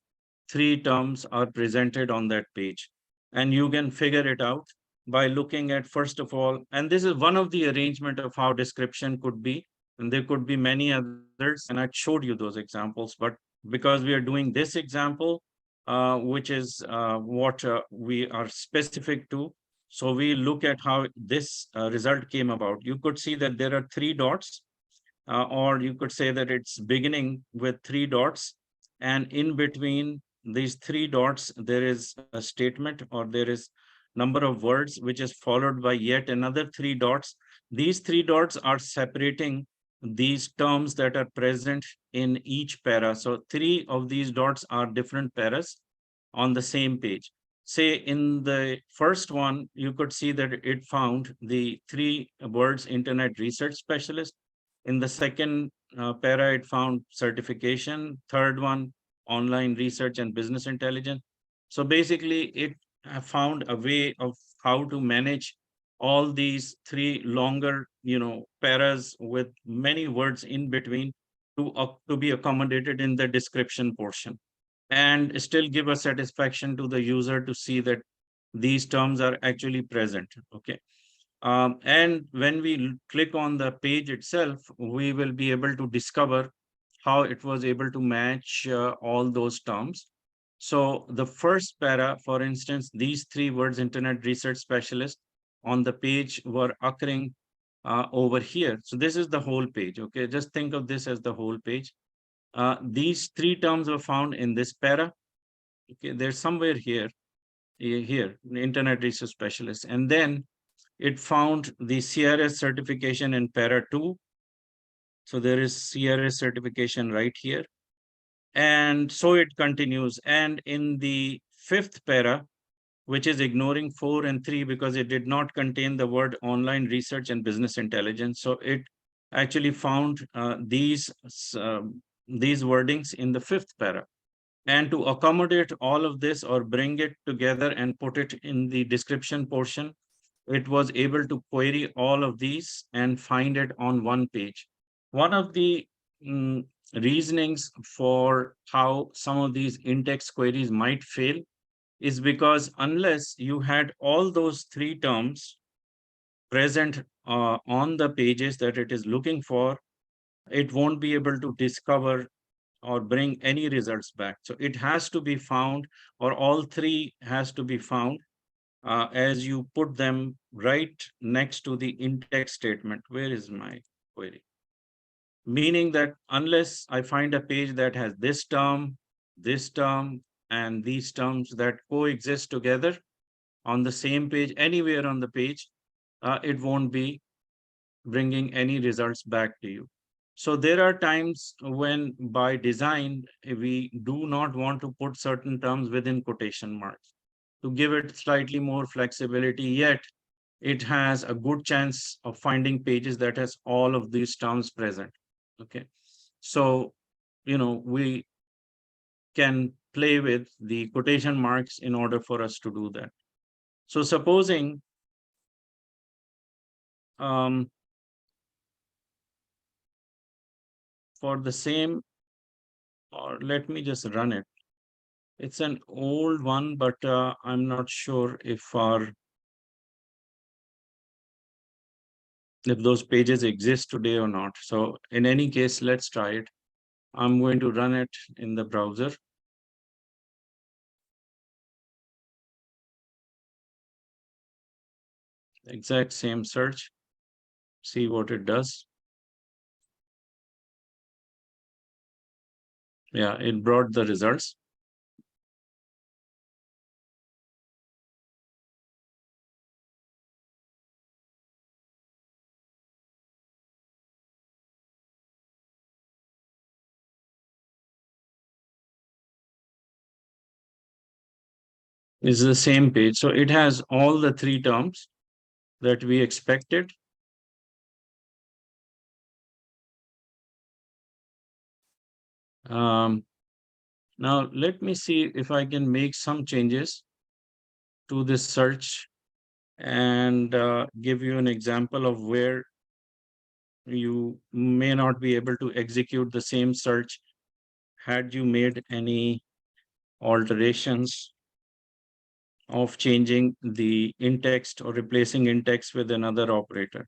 three terms are presented on that page. And you can figure it out by looking at, first of all, and this is one of the arrangement of how description could be, and there could be many others, and I showed you those examples, but because we are doing this example, which is what we are specific to, So we look at how this result came about. You could see that there are three dots, or you could say that it's beginning with three dots, and in between these three dots there is a statement, or there is number of words which is followed by yet another three dots. These three dots are separating these terms that are present in each para. So three of these dots are different paras on the same page. Say in the first one, you could see that it found the three words internet research specialist. In the second para, it found certification. Third one, online research and business intelligence. So basically, it found a way of how to manage all these three longer, paras with many words in between to be accommodated in the description portion, and still give a satisfaction to the user to see that these terms are actually present. Okay. And when we click on the page itself, we will be able to discover how it was able to match all those terms. So the first para, for instance, these three words, internet research specialist, on the page were occurring over here. So this is the whole page. Okay, just think of this as the whole page. These three terms were found in this para. Okay, they're somewhere here, here, internet research specialist. And then it found the CIRS certification in para 2. So there is CIRS certification right here. And so it continues. And in the fifth para, which is ignoring 4 and 3 because it did not contain the word online research and business intelligence. So it actually found these wordings in the fifth para. And to accommodate all of this, or bring it together and put it in the description portion, it was able to query all of these and find it on one page. One of the reasonings for how some of these in-text queries might fail is because unless you had all those three terms present on the pages that it is looking for, it won't be able to discover or bring any results back. So it has to be found, or all three has to be found as you put them right next to the in-text statement. Where is my query? Meaning that unless I find a page that has this term, and these terms that coexist together on the same page, anywhere on the page, it won't be bringing any results back to you. So there are times when by design, we do not want to put certain terms within quotation marks to give it slightly more flexibility, yet it has a good chance of finding pages that has all of these terms present. Okay. So, we can play with the quotation marks in order for us to do that. So supposing for the same, or let me just run it. It's an old one, but I'm not sure if those pages exist today or not. So in any case, let's try it. I'm going to run it in the browser. Exact same search. See what it does. Yeah, it brought the results. It's the same page. So it has all the three terms that we expected. Now let me see if I can make some changes to this search and give you an example of where you may not be able to execute the same search had you made any alterations of changing the in-text or replacing in-text with another operator.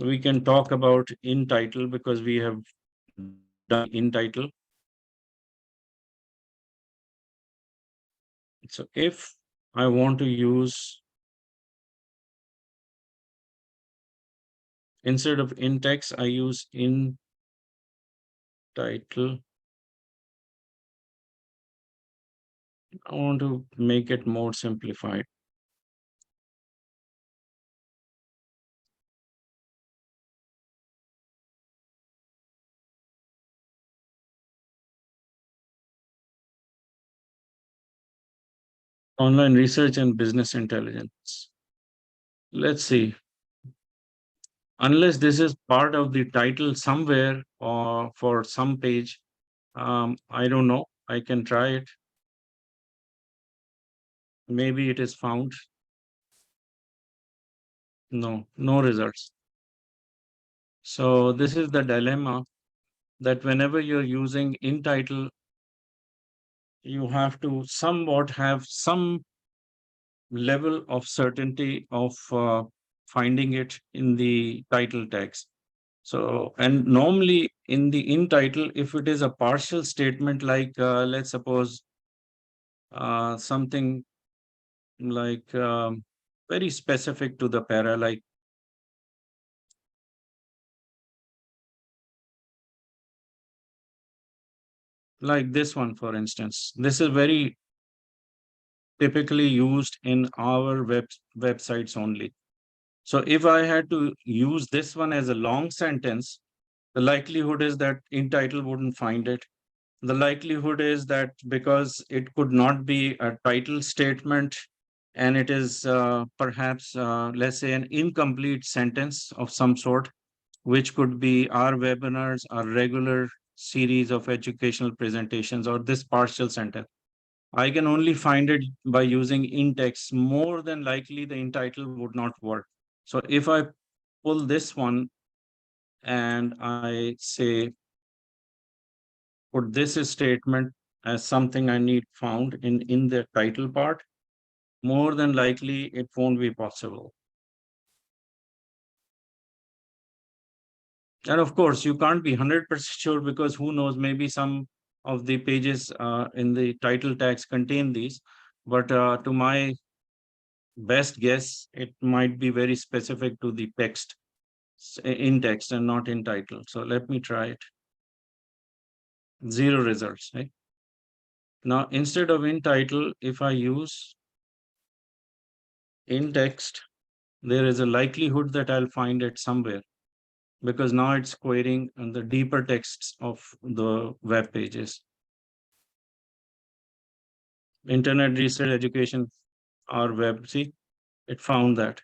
We can talk about in title because we have done in title. So if I want to use Instead of in text, I use in title. I want to make it more simplified. Online research and business intelligence. Let's see. Unless this is part of the title somewhere or for some page, I don't know. I can try it. Maybe it is found. No, no results. So this is the dilemma that whenever you're using in title, you have to somewhat have some level of certainty of finding it in the title text. So, and normally in the in title, if it is a partial statement, like let's suppose something like very specific to the para, like this one, for instance. This is very typically used in our websites only. So if I had to use this one as a long sentence, the likelihood is that in title wouldn't find it. The likelihood is that because it could not be a title statement and it is perhaps, let's say, an incomplete sentence of some sort, which could be our webinars, our regular series of educational presentations, or this partial sentence. I can only find it by using in text. More than likely, the in title would not work. So if I pull this one and I say, put this statement as something I need found in the title part, more than likely it won't be possible. And of course, you can't be 100% sure because who knows, maybe some of the pages in the title tags contain these. But to my best guess, it might be very specific to the text, in text and not in title. So let me try it. Zero results, right? Now, instead of in title, if I use in text, there is a likelihood that I'll find it somewhere because now it's querying the deeper texts of the web pages. Internet research education or web, see, it found that.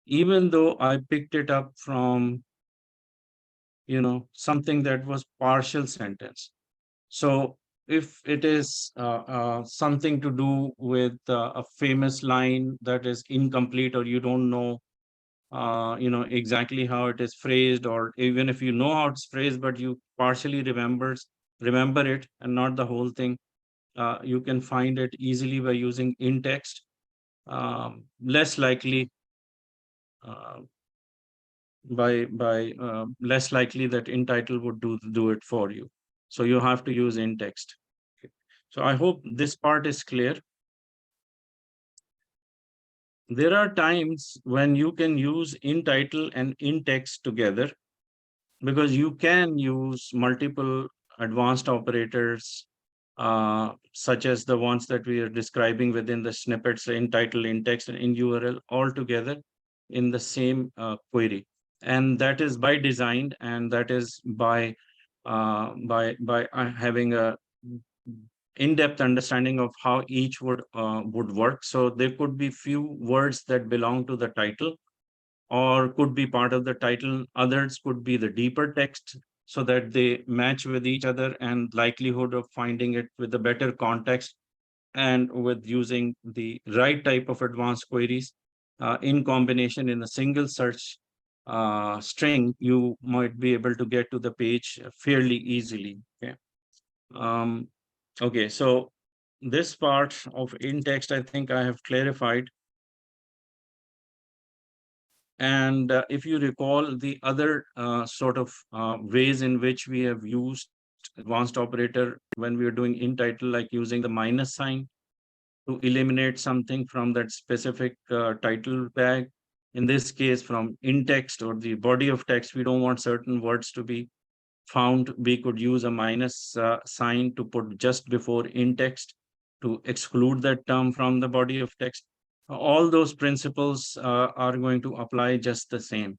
Even though I picked it up from, something that was partial sentence. So if it is something to do with a famous line that is incomplete, or you don't know exactly how it is phrased, or even if you know how it's phrased but you partially remember it and not the whole thing, you can find it easily by using in text. Less likely uh, by less likely that in title would do it for you. So you have to use in text. Okay. So I hope this part is clear. There are times when you can use in title and in text together, because you can use multiple advanced operators, such as the ones that we are describing within the snippets, in title, in text, and in URL, all together in the same query. And that is by design, and that is by having a in-depth understanding of how each would work. So there could be few words that belong to the title or could be part of the title. Others could be the deeper text so that they match with each other, and likelihood of finding it with a better context and with using the right type of advanced queries in combination in a single search string, you might be able to get to the page fairly easily. Okay. Um, okay, so this part of in text, I think I have clarified. And if you recall the other sort of ways in which we have used advanced operator when we are doing in title, like using the minus sign to eliminate something from that specific title tag in this case from in text or the body of text, we don't want certain words to be found. We could use a minus sign to put just before in text to exclude that term from the body of text. All those principles are going to apply just the same.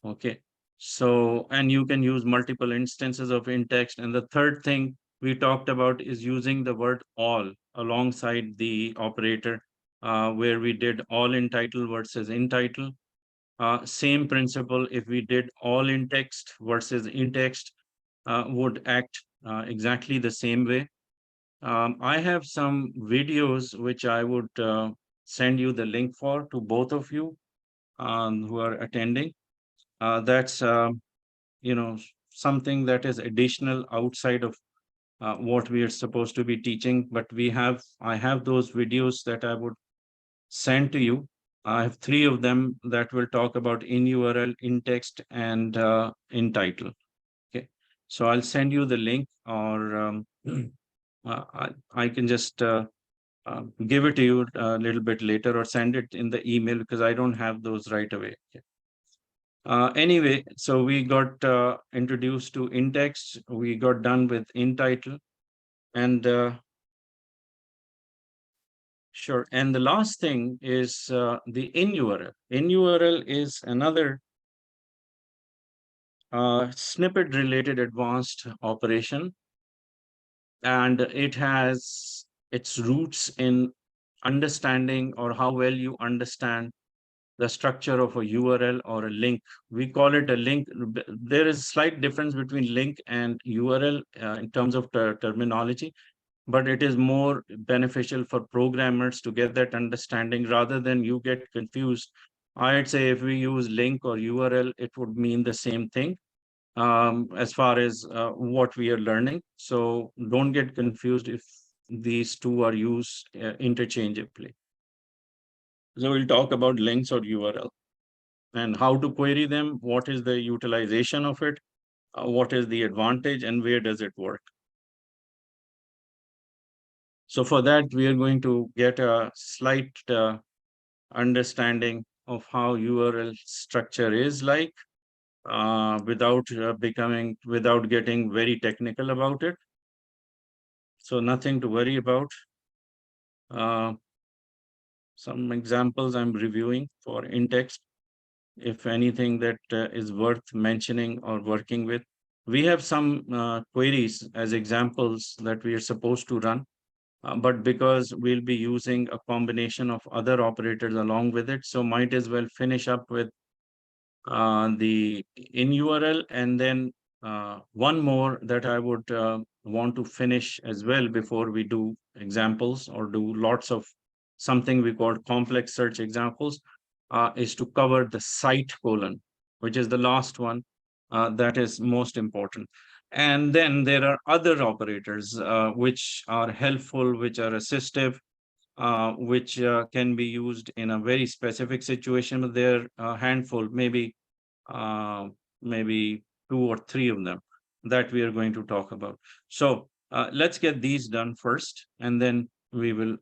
Okay. So, and you can use multiple instances of in text. And the third thing we talked about is using the word all alongside the operator, where we did all in title versus in title. Same principle, if we did all in text versus in text, would act exactly the same way. I have some videos which I would send you the link for to both of you who are attending. That's you know something that is additional outside of what we are supposed to be teaching. But I have those videos that I would send to you. I have three of them that will talk about in URL, in text, and in title. Okay, so I'll send you the link, or I can just give it to you a little bit later, or send it in the email because I don't have those right away. Okay. Anyway, so we got introduced to in text, we got done with in title, and sure. And the last thing is the in URL. In URL is another snippet related advanced operation, and it has its roots in understanding, or how well you understand the structure of a URL or a link. We call it a link. There is slight difference between link and URL in terms of terminology, but it is more beneficial for programmers to get that understanding rather than you get confused. I'd say if we use link or URL, it would mean the same thing as far as what we are learning. So don't get confused if these two are used interchangeably. So we'll talk about links or URL and how to query them, what is the utilization of it, what is the advantage, and where does it work. So for that, we are going to get a slight understanding of how URL structure is like, without getting very technical about it. So nothing to worry about. Uh, some examples I'm reviewing for in text, if anything that is worth mentioning or working with. We have some queries as examples that we are supposed to run, but because we'll be using a combination of other operators along with it, so might as well finish up with the in URL, and then one more that I would want to finish as well before we do examples or do lots of something we call complex search examples, is to cover the site colon, which is the last one that is most important. And then there are other operators which are helpful, which are assistive, which can be used in a very specific situation, but they're a handful, uh, maybe two or three of them that we are going to talk about. So let's get these done first, and then we will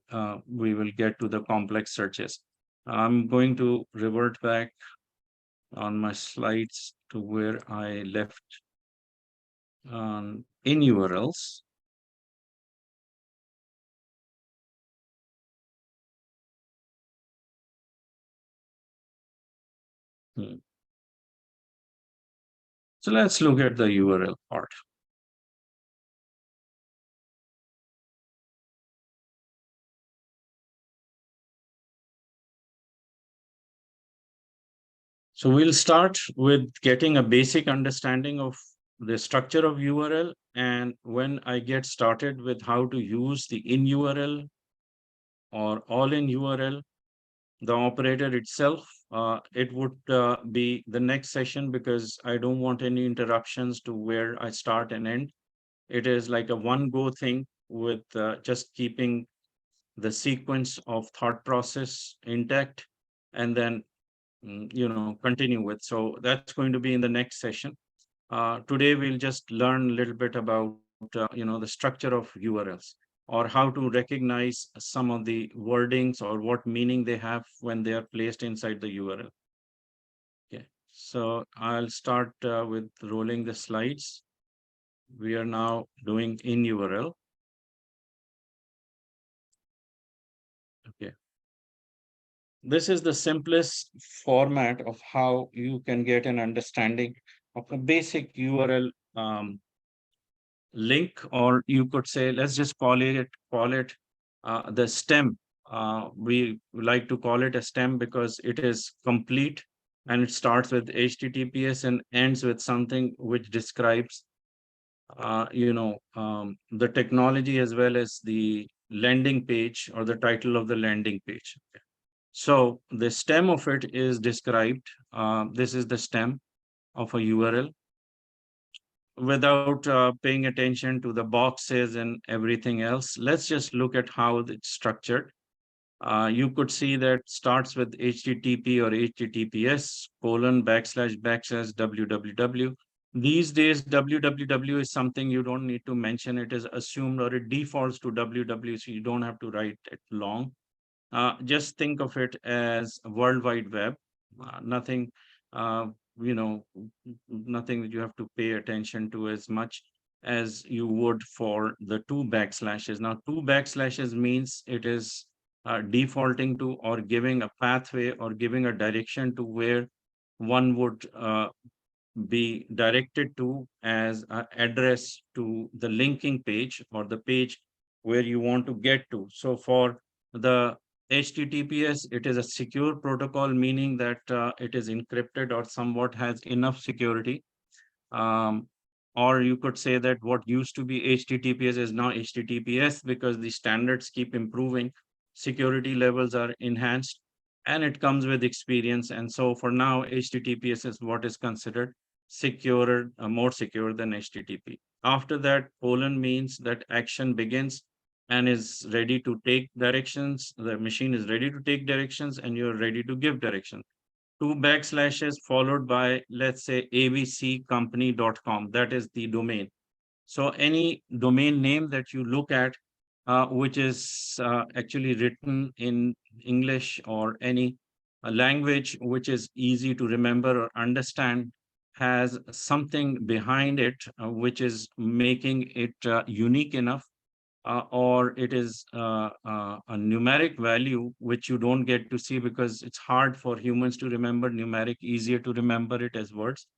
get to the complex searches. I'm going to revert back on my slides to where I left in URLs. So let's look at the URL part. So we'll start with getting a basic understanding of the structure of URL. And when I get started with how to use the in URL or all in URL, the operator itself, it would be the next session, because I don't want any interruptions to where I start and end. It is like a one go thing with just keeping the sequence of thought process intact, and then continue with. So that's going to be in the next session. Today we'll just learn a little bit about the structure of URLs, or how to recognize some of the wordings or what meaning they have when they are placed inside the URL. So I'll start with rolling the slides. We are now doing in URL. Okay. This is the simplest format of how you can get an understanding of a basic URL link, or you could say, let's just call it the stem. We like to call it a stem because it is complete and it starts with HTTPS and ends with something which describes the technology as well as the landing page or the title of the landing page. So the stem of it is described. This is the stem of a URL without paying attention to the boxes and everything else. Let's just look at how it's structured. You could see that starts with HTTP or HTTPS :// www. These days, www is something you don't need to mention. It is assumed or it defaults to www, so you don't have to write it long. Just think of it as World Wide Web. Nothing, uh, you know, nothing that you have to pay attention to as much as you would for the two backslashes. Now, two backslashes means it is defaulting to or giving a pathway or giving a direction to where one would be directed to as an address to the linking page or the page where you want to get to. So for the HTTPS, it is a secure protocol, meaning that it is encrypted or somewhat has enough security. Um, or you could say that what used to be HTTPS is now HTTPS because the standards keep improving, security levels are enhanced, and it comes with experience. And so for now, HTTPS is what is considered secure, more secure than HTTP. After that, colon means that action begins and is ready to take directions. The machine is ready to take directions and you're ready to give directions. Two backslashes followed by, let's say, abccompany.com. That is the domain. So any domain name that you look at, which is actually written in English or any language which is easy to remember or understand, has something behind it which is making it unique enough, or it is a numeric value which you don't get to see because it's hard for humans to remember numeric, easier to remember it as words.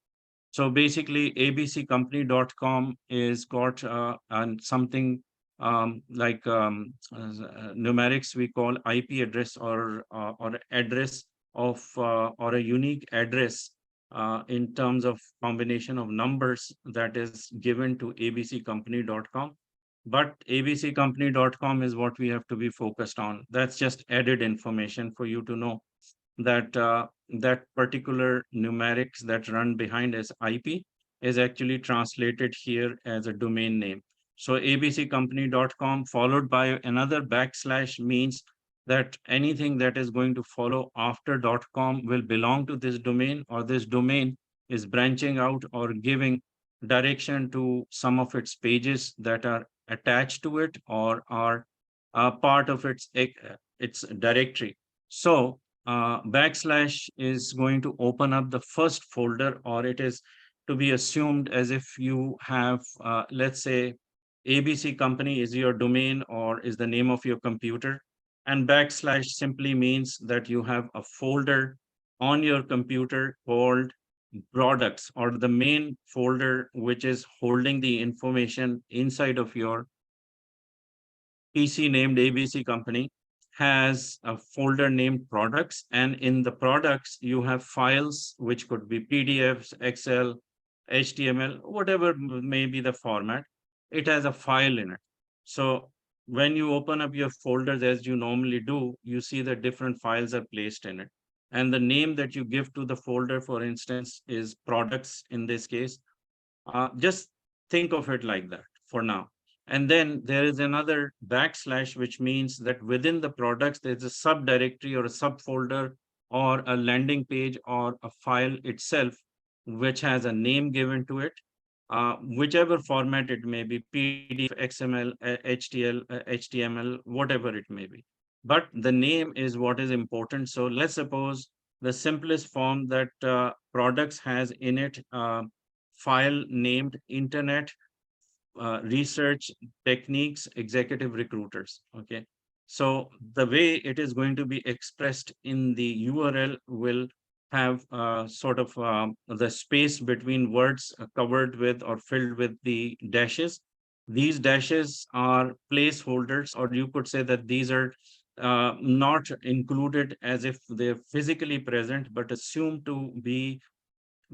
So basically, abccompany.com is got and something numerics we call IP address or address of or a unique address in terms of combination of numbers that is given to abccompany.com. But abccompany.com is what we have to be focused on. That's just added information for you to know that that particular numerics that run behind as IP is actually translated here as a domain name. So abccompany.com followed by another backslash means that anything that is going to follow after .com will belong to this domain, or this domain is branching out or giving direction to some of its pages that are attached to it or are part of its directory. So backslash is going to open up the first folder, or it is to be assumed as if you have, let's say, ABC company is your domain or is the name of your computer. And backslash simply means that you have a folder on your computer called products, or the main folder which is holding the information inside of your PC named ABC company has a folder named products. And in the products, you have files, which could be PDFs, Excel, HTML, whatever may be the format. It has a file in it. So when you open up your folders as you normally do, you see that different files are placed in it. And the name that you give to the folder, for instance, is products in this case. Just think of it like that for now. And then there is another backslash, which means that within the products, there's a subdirectory or a subfolder or a landing page or a file itself, which has a name given to it, whichever format it may be, PDF, XML, HTML, whatever it may be. But the name is what is important. So let's suppose the simplest form that products has in it file named Internet research techniques executive recruiters. Okay, so the way it is going to be expressed in the URL will have sort of the space between words covered with or filled with the dashes. These dashes are placeholders, or you could say that these are not included as if they're physically present, but assumed to be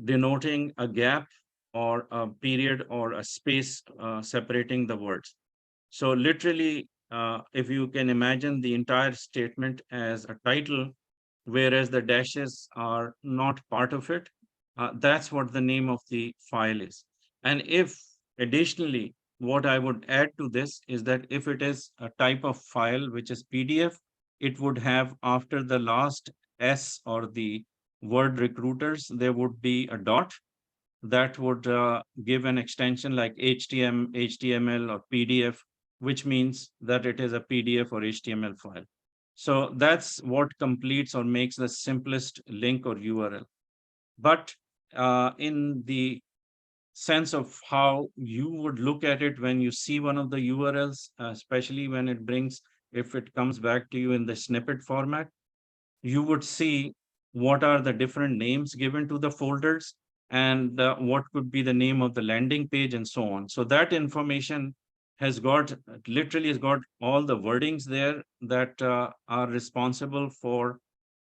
denoting a gap or a period or a space separating the words. So literally, if you can imagine the entire statement as a title, whereas the dashes are not part of it, that's what the name of the file is. And if additionally, what I would add to this is that if it is a type of file which is PDF, it would have after the last S or the word recruiters, there would be a dot that would give an extension like HTML, HTML or PDF, which means that it is a PDF or HTML file. So that's what completes or makes the simplest link or URL. But in the sense of how you would look at it when you see one of the URLs, especially when it brings, if it comes back to you in the snippet format, you would see what are the different names given to the folders and what could be the name of the landing page and so on. So that information has got literally has got all the wordings there that are responsible for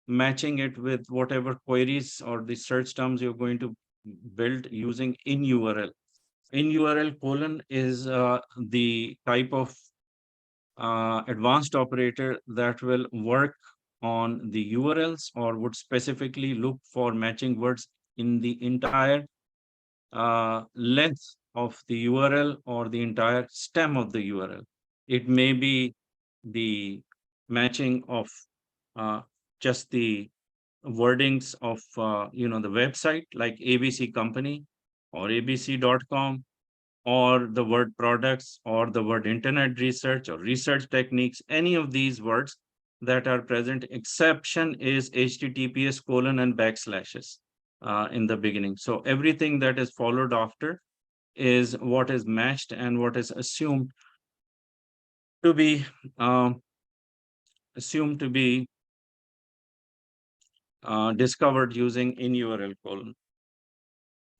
matching it with whatever queries or the search terms you're going to build using in URL. In URL colon is the type of advanced operator that will work on the URLs or would specifically look for matching words in the entire length of the URL or the entire stem of the URL. It may be the matching of uh, just the wordings of the website like ABC company or abc.com, or the word products or the word internet research or research techniques, any of these words that are present. Exception is HTTPS colon and backslashes in the beginning. So everything that is followed after is what is matched and what is to be um, assumed to be discovered using in URL colon.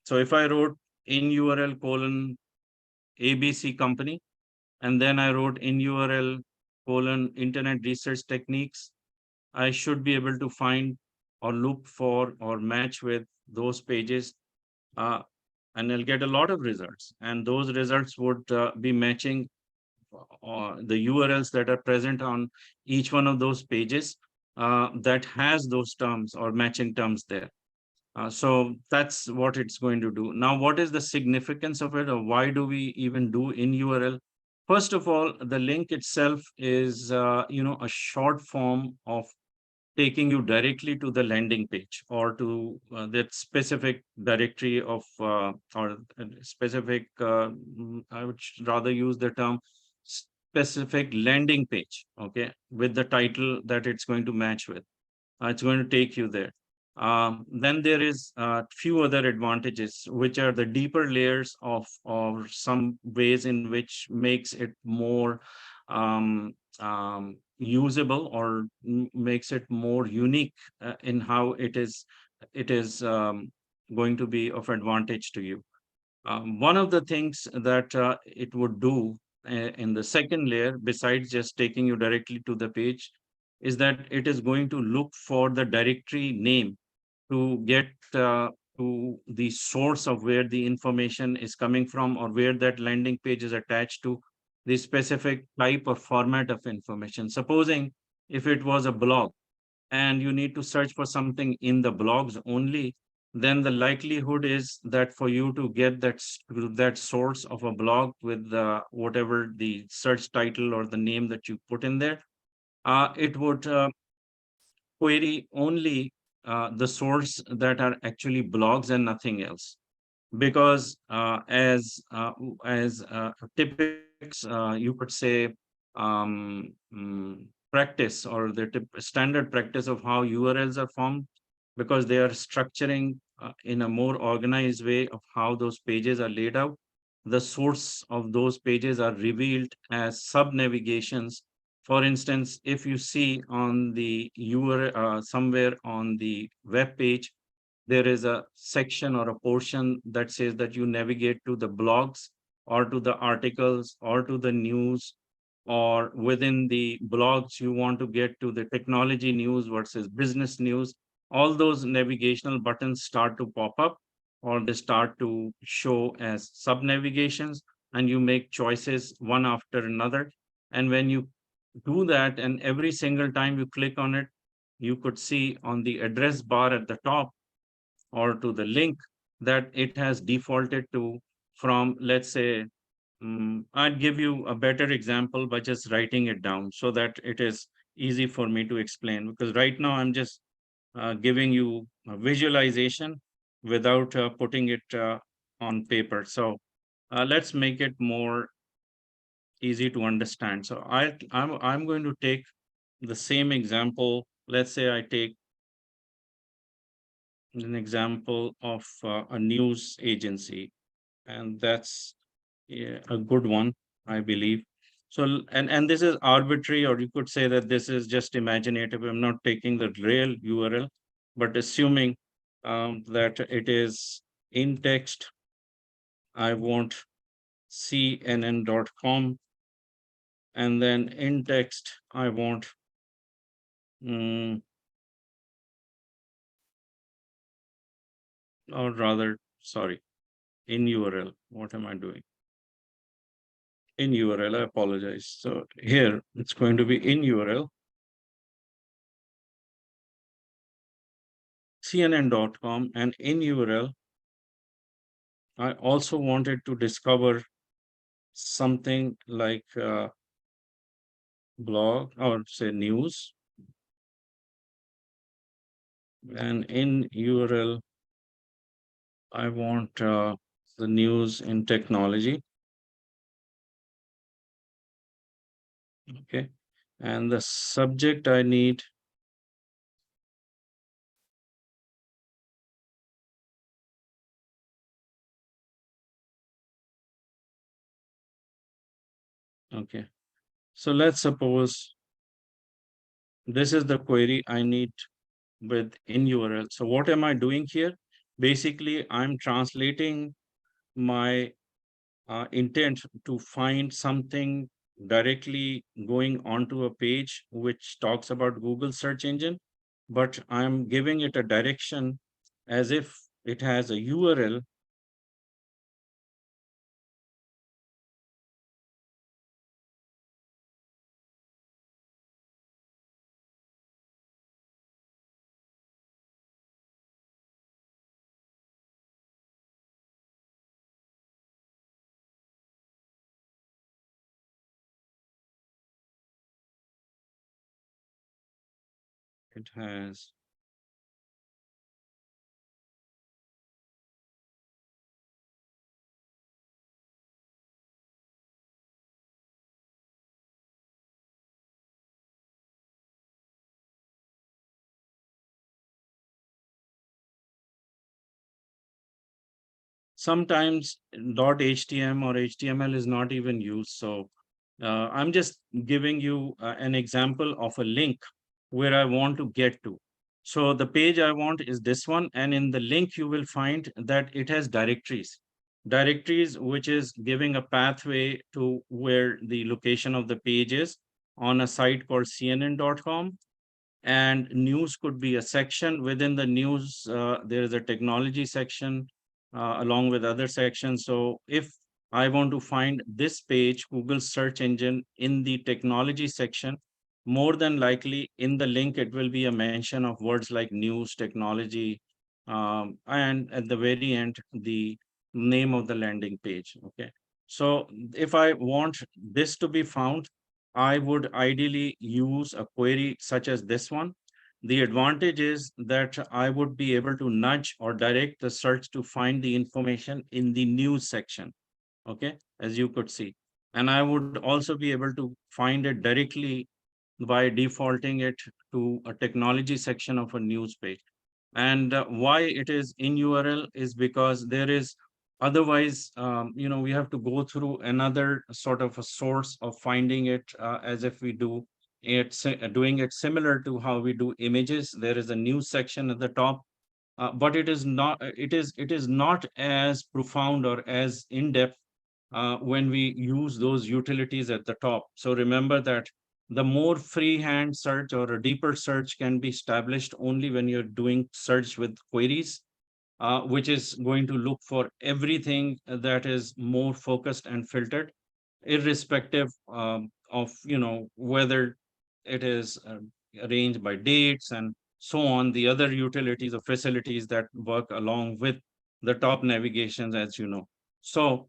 So if I wrote in URL colon ABC company, and then I wrote in URL colon internet research techniques, I should be able to find or look for or match with those pages, uh, and I'll get a lot of results. And those results would be matching the URLs that are present on each one of those pages that has those terms or matching terms there. So that's what it's going to do. Now, what is the significance of it, or why do we even do in URL? First of all, the link itself is, a short form of taking you directly to the landing page or to that specific directory of or specific, I would rather use the term specific landing page, okay, with the title that it's going to match with. It's going to take you there. Then there is a few other advantages, which are the deeper layers of or some ways in which makes it more usable or makes it more unique in how it is going to be of advantage to you. One of the things that it would do in the second layer, besides just taking you directly to the page, is that it is going to look for the directory name to get to the source of where the information is coming from or where that landing page is attached to the specific type or format of information. Supposing if it was a blog and you need to search for something in the blogs only, then the likelihood is that for you to get that source of a blog with whatever the search title or the name that you put in there, it would query only the source that are actually blogs and nothing else. Because as typics, you could say practice or the standard practice of how URLs are formed, because they are structuring in a more organized way of how those pages are laid out. The source of those pages are revealed as sub navigations. For instance, if you see on the URL somewhere on the web page, there is a section or a portion that says that you navigate to the blogs or to the articles or to the news, or within the blogs you want to get to the technology news versus business news. All those navigational buttons start to pop up, or they start to show as sub navigations, and you make choices one after another. And when you do that, and every single time you click on it, you could see on the address bar at the top, or to the link, that it has defaulted to from, let's say, I'd give you a better example by just writing it down so that it is easy for me to explain. Because right now I'm just giving you a visualization without putting it on paper. So let's make it more easy to understand. So I'm going to take the same example. Let's say I take an example of a news agency, and that's, yeah, a good one, I believe. So, and this is arbitrary, or you could say that this is just imaginative. I'm not taking the real URL, but assuming that it is in text, I want cnn.com, and then in text, I want, mm, or rather, sorry, in URL. What am I doing? In URL, I apologize. So here it's going to be in URL, cnn.com, and in URL, I also wanted to discover something like blog or say news, and in URL, I want the news in technology. Okay. And the subject I need, okay. So let's suppose this is the query I need with in URL. So what am I doing here? Basically, I'm translating my intent to find something directly going onto a page which talks about Google search engine, but I'm giving it a direction as if it has a URL. It has, sometimes .htm or HTML is not even used. So I'm just giving you an example of a link where I want to get to. So the page I want is this one, and in the link you will find that it has directories, which is giving a pathway to where the location of the page is on a site called cnn.com. And news could be a section within the news. There is a technology section along with other sections. So if I want to find this page, Google search engine, in the technology section, more than likely in the link it will be a mention of words like news, technology, and at the very end the name of the landing page. Okay, so if I want this to be found, I would ideally use a query such as this one. The advantage is that I would be able to nudge or direct the search to find the information in the news section. Okay, as you could see. And I would also be able to find it directly by defaulting it to a technology section of a news page. And why it is in URL is because there is otherwise, we have to go through another sort of a source of finding it, as if we do it, doing it similar to how we do images. There is a news section at the top, but it is not as profound or as in depth when we use those utilities at the top. So remember that the more freehand search or a deeper search can be established only when you're doing search with queries, which is going to look for everything that is more focused and filtered, irrespective of whether it is arranged by dates and so on, the other utilities or facilities that work along with the top navigations, as you know. So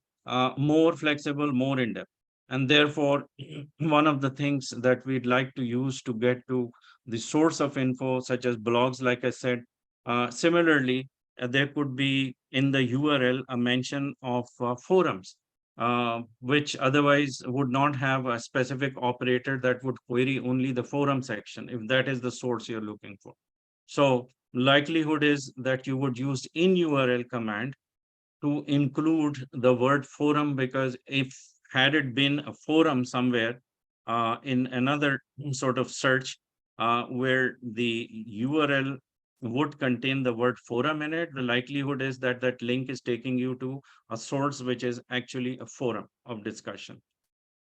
more flexible, more in depth. And therefore, one of the things that we'd like to use to get to the source of info, such as blogs, like I said, similarly, there could be in the URL a mention of forums, which otherwise would not have a specific operator that would query only the forum section, if that is the source you're looking for. So likelihood is that you would use in URL command to include the word forum, because if had it been a forum somewhere in another sort of search where the URL would contain the word forum in it, the likelihood is that that link is taking you to a source which is actually a forum of discussion,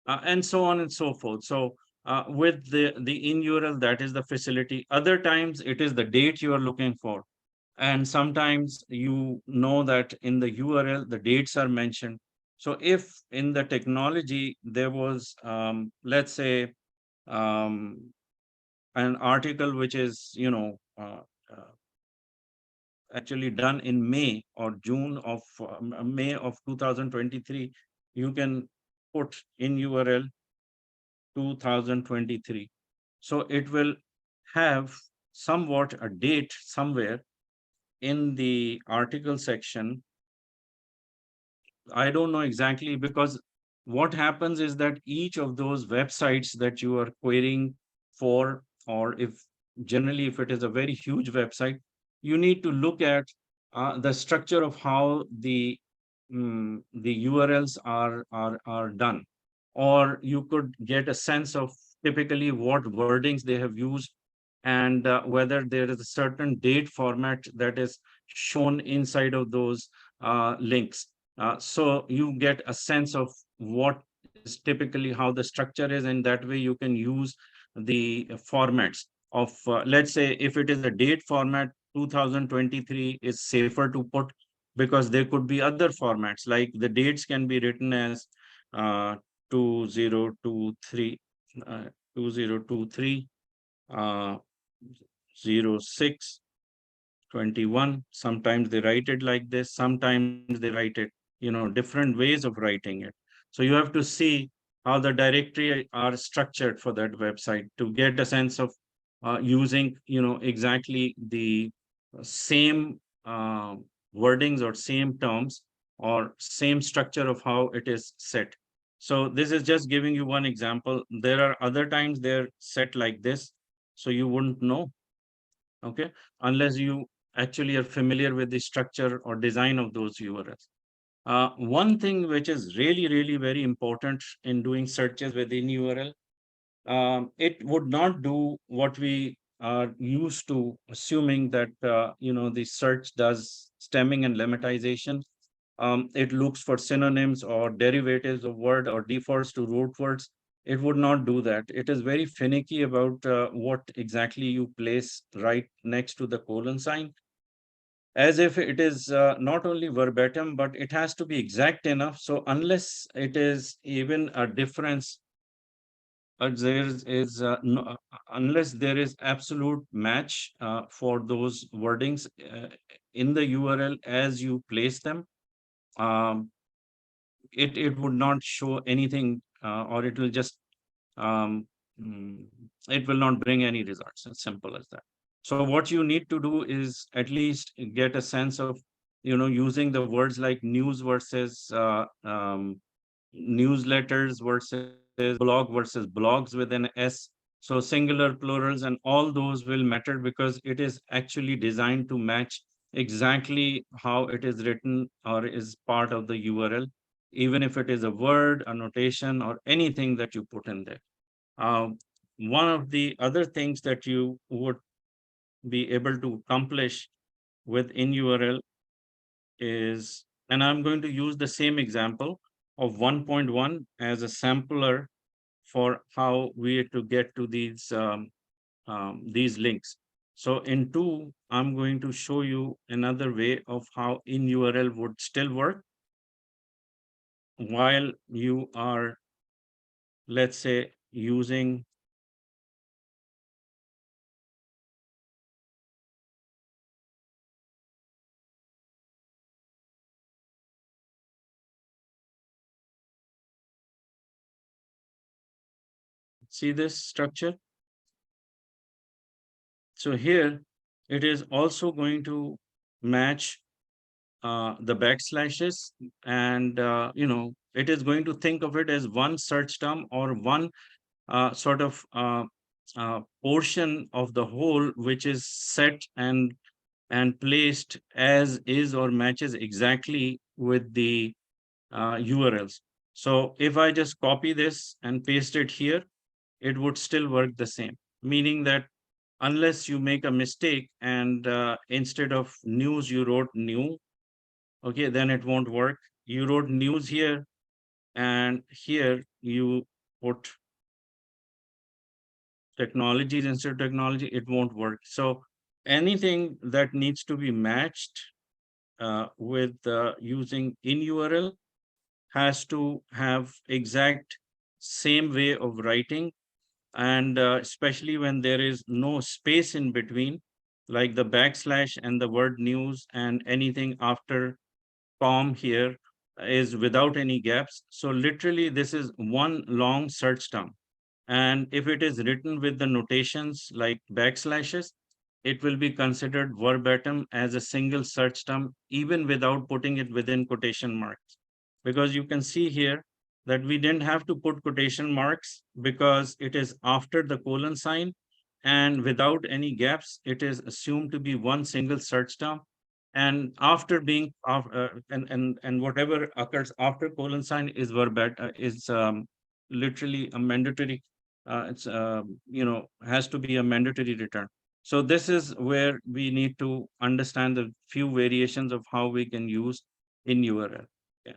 and so on and so forth. So with the in URL, that is the facility. Other times it is the date you are looking for, and sometimes that in the URL the dates are mentioned. So if in the technology there was, let's say, um, an article which is actually done in May or June of May of 2023, you can put in URL 2023. So it will have somewhat a date somewhere in the article section. I don't know exactly, because what happens is that each of those websites that you are querying for, or if generally if it is a very huge website, you need to look at the structure of how the URLs are done, or you could get a sense of typically what wordings they have used, and whether there is a certain date format that is shown inside of those links. So you get a sense of what is typically how the structure is, and that way you can use the formats of, let's say, if it is a date format, 2023 is safer to put, because there could be other formats, like the dates can be written as uh, 2023, uh, 2023, uh, 06, 21. Sometimes they write it like this, sometimes they write it, different ways of writing it. So you have to see how the directory are structured for that website to get a sense of using, exactly the same wordings or same terms or same structure of how it is set. So this is just giving you one example. There are other times they're set like this, so you wouldn't know, okay, unless you actually are familiar with the structure or design of those URLs. One thing which is really, really very important in doing searches within URL, it would not do what we are used to assuming that, the search does stemming and lemmatization. It looks for synonyms or derivatives of word or defaults to root words. It would not do that. It is very finicky about what exactly you place right next to the colon sign, as if it is not only verbatim, but it has to be exact enough. So unless it is even a difference, unless there is absolute match for those wordings in the URL as you place them, um, it would not show anything, or it will just um, mm, it will not bring any results. As simple as that. So what you need to do is at least get a sense of, using the words like news versus newsletters versus blog versus blogs with an S. So singular, plurals, and all those will matter because it is actually designed to match exactly how it is written or is part of the URL, even if it is a word, a notation, or anything that you put in there. One of the other things that you would be able to accomplish with in URL is, and I'm going to use the same example of 1.1 as a sampler for how we are to get to these links. So in 2, I'm going to show you another way of how in URL would still work while you are, let's say, using see this structure. So here it is also going to match the backslashes, and it is going to think of it as one search term or one sort of portion of the whole, which is set and placed as is or matches exactly with the URLs. So if I just copy this and paste it here, it would still work the same, meaning that unless you make a mistake and instead of news you wrote new, okay, then it won't work. You wrote news here and here you put technologies instead of technology, it won't work. So anything that needs to be matched with using in URL has to have exact same way of writing, and especially when there is no space in between, like the backslash and the word news, and anything after com here is without any gaps. So literally this is one long search term. And if it is written with the notations like backslashes, it will be considered verbatim as a single search term, even without putting it within quotation marks. Because you can see here that we didn't have to put quotation marks because it is after the colon sign, and without any gaps, it is assumed to be one single search term. And after being and whatever occurs after colon sign is is literally a mandatory, it's has to be a mandatory return. So this is where we need to understand the few variations of how we can use in URL. Yeah.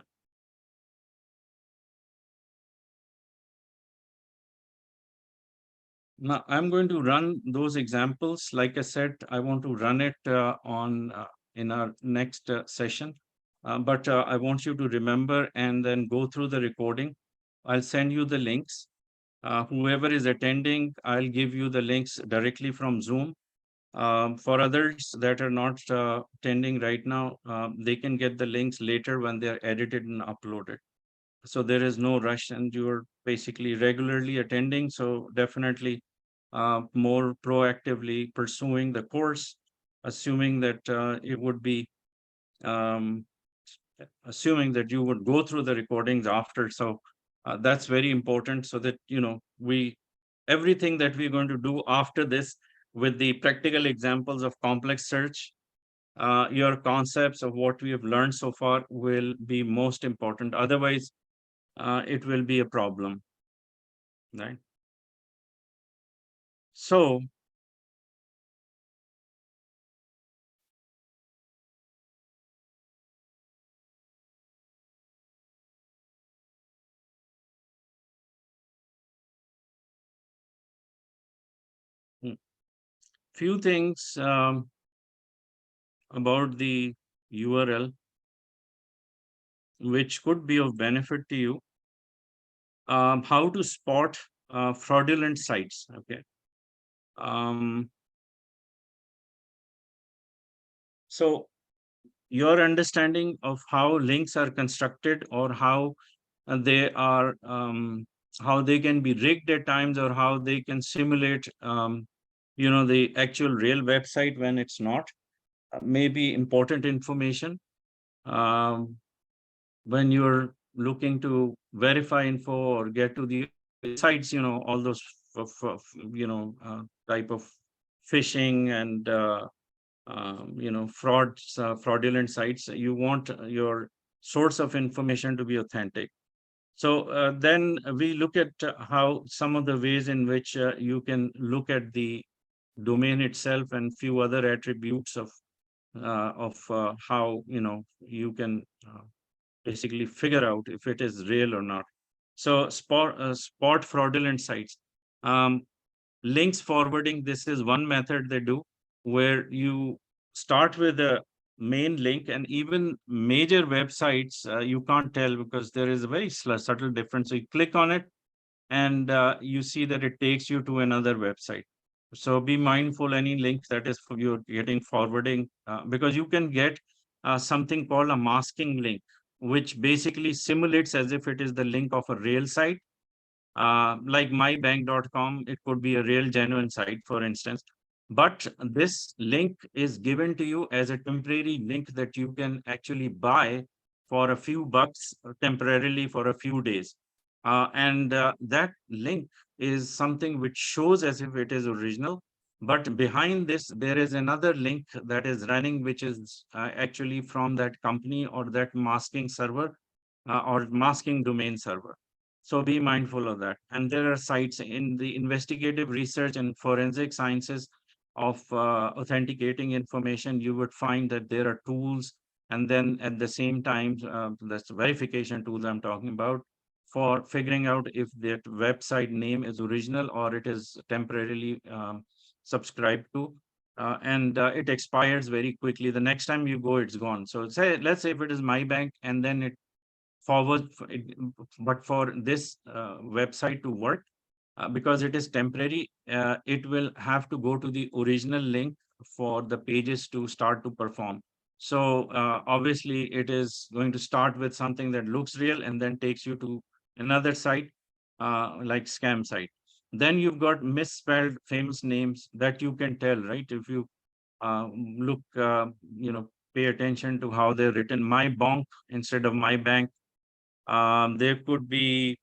Now I'm going to run those examples. Like I said, I want to run it on in our next session. But I want you to remember and then go through the recording. I'll send you the links. Whoever is attending, I'll give you the links directly from Zoom. For others that are not attending right now, they can get the links later when they are edited and uploaded. So there is no rush, and you're basically regularly attending. So definitely more proactively pursuing the course, assuming that it would be um, assuming that you would go through the recordings after. So that's very important, so that we everything that we're going to do after this with the practical examples of complex search, your concepts of what we have learned so far will be most important. Otherwise, it will be a problem, right? So mm, few things about the URL which could be of benefit to you. How to spot fraudulent sites. Okay. Um, so your understanding of how links are constructed, or how they are how they can be rigged at times, or how they can simulate the actual real website when it's not, may be important information um, when you're looking to verify info or get to the sites, all those type of phishing and fraudulent sites. You want your source of information to be authentic. So then we look at how some of the ways in which you can look at the domain itself and few other attributes of how you can basically figure out if it is real or not. So spot fraudulent sites. Um, Links forwarding, this is one method they do, where you start with a main link, and even major websites you can't tell because there is a very subtle difference. So you click on it and you see that it takes you to another website. So be mindful any link that is you're getting forwarding, because you can get something called a masking link, which basically simulates as if it is the link of a real site, like mybank.com. It could be a real genuine site, for instance. But this link is given to you as a temporary link that you can actually buy for a few bucks temporarily for a few days. And that link is something which shows as if it is original. But behind this, there is another link that is running, which is actually from that company or that masking server or masking domain server. So be mindful of that. And there are sites in the investigative research and forensic sciences of authenticating information. You would find that there are tools, and then at the same time, that's the verification tools I'm talking about, for figuring out if that website name is original or it is temporarily subscribed to. And it expires very quickly. The next time you go, it's gone. So let's say if it is my bank, and then it forward but for this website to work, because it is temporary, it will have to go to the original link for the pages to start to perform. So obviously it is going to start with something that looks real and then takes you to another site, like scam site. Then you've got misspelled famous names that you can tell, right? If you look, pay attention to how they're written, my bonk instead of my bank. There could be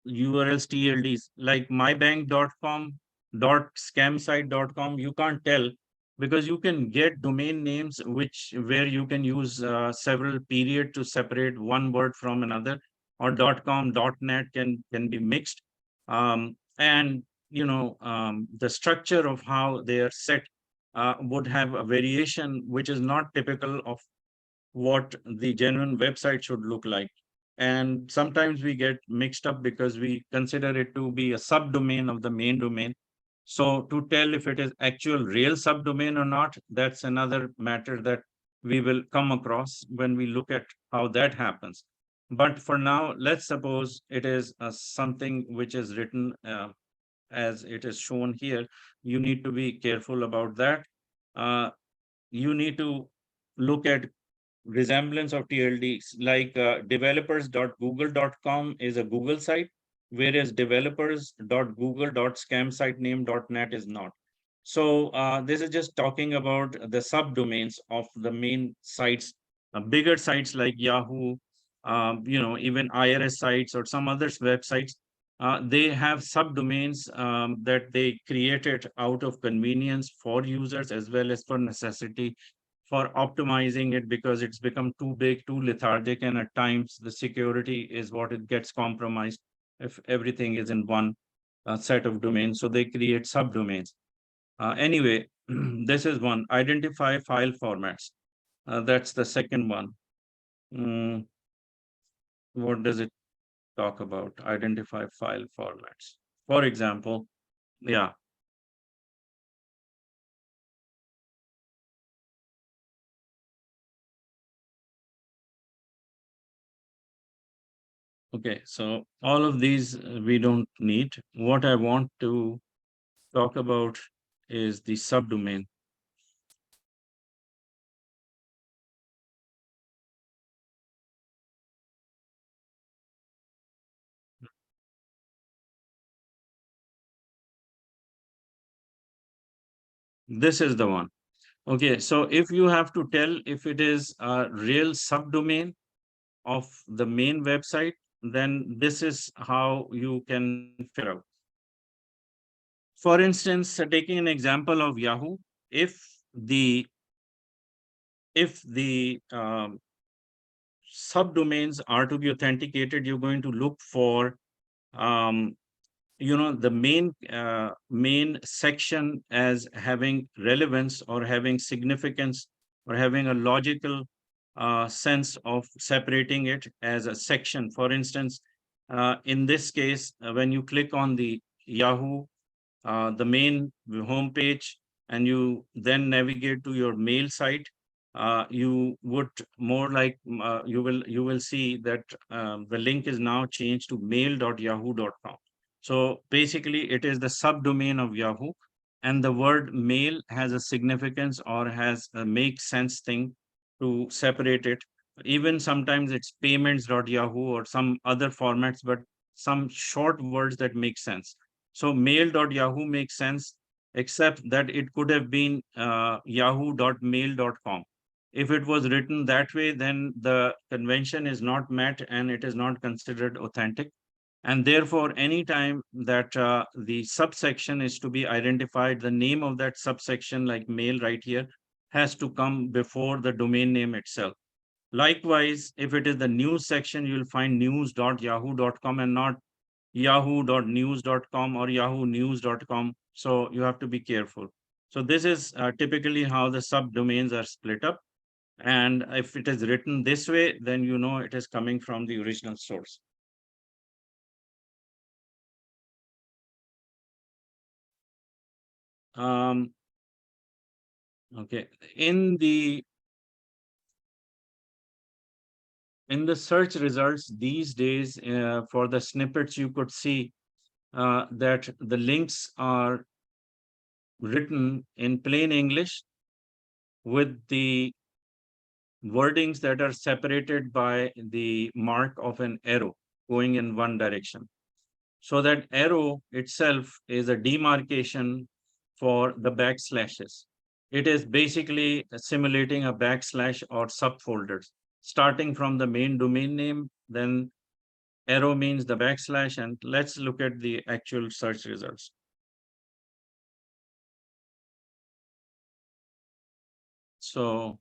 URLs, TLDs, like mybank.com, .scamsite.com. You can't tell because you can get domain names which where you can use several period to separate one word from another, or .com, .net can be mixed. And the structure of how they are set would have a variation which is not typical of what the genuine website should look like. And sometimes we get mixed up because we consider it to be a subdomain of the main domain. So to tell if it is actual real subdomain or not, that's another matter that we will come across when we look at how that happens. But for now, let's suppose it is something which is written as it is shown here. You need to be careful about that. You need to look at resemblance of TLDs, like developers.google.com is a Google site, whereas developers.google.scamsitename.net is not. So this is just talking about the subdomains of the main sites. Bigger sites like Yahoo, even IRS sites or some other websites, they have subdomains that they created out of convenience for users as well as for necessity, for optimizing it, because it's become too big, too lethargic, and at times the security is what it gets compromised if everything is in one set of domains. So they create subdomains. Anyway, this is one. Identify file formats. That's the second one. Mm, what does it talk about? Identify file formats. For example, yeah. Okay, so all of these we don't need. What I want to talk about is the subdomain. This is the one. Okay, so if you have to tell if it is a real subdomain of the main website, then this is how you can figure out. For instance, taking an example of Yahoo, if the subdomains are to be authenticated, you're going to look for um, the main section as having relevance or having significance or having a logical sense of separating it as a section. For instance, in this case, when you click on the Yahoo, the main homepage, and you then navigate to your mail site, you would more like you will see that the link is now changed to mail.yahoo.com. So basically, it is the subdomain of Yahoo, and the word mail has a significance or has a make sense thing to separate it. Even sometimes it's payments.yahoo or some other formats, but some short words that make sense. So mail.yahoo makes sense, except that it could have been yahoo.mail.com. If it was written that way, then the convention is not met and it is not considered authentic. And therefore, anytime that the subsection is to be identified, the name of that subsection, like mail right here, has to come before the domain name itself. Likewise, if it is the news section, you'll find news.yahoo.com and not yahoo.news.com or yahoo.news.com. So you have to be careful. So this is typically how the subdomains are split up. And if it is written this way, then you know it is coming from the original source. Um, okay. In the search results these days, for the snippets, you could see that the links are written in plain English with the wordings that are separated by the mark of an arrow going in one direction. So that arrow itself is a demarcation for the backslashes. It is basically simulating a backslash or subfolders, starting from the main domain name, then arrow means the backslash, and let's look at the actual search results. So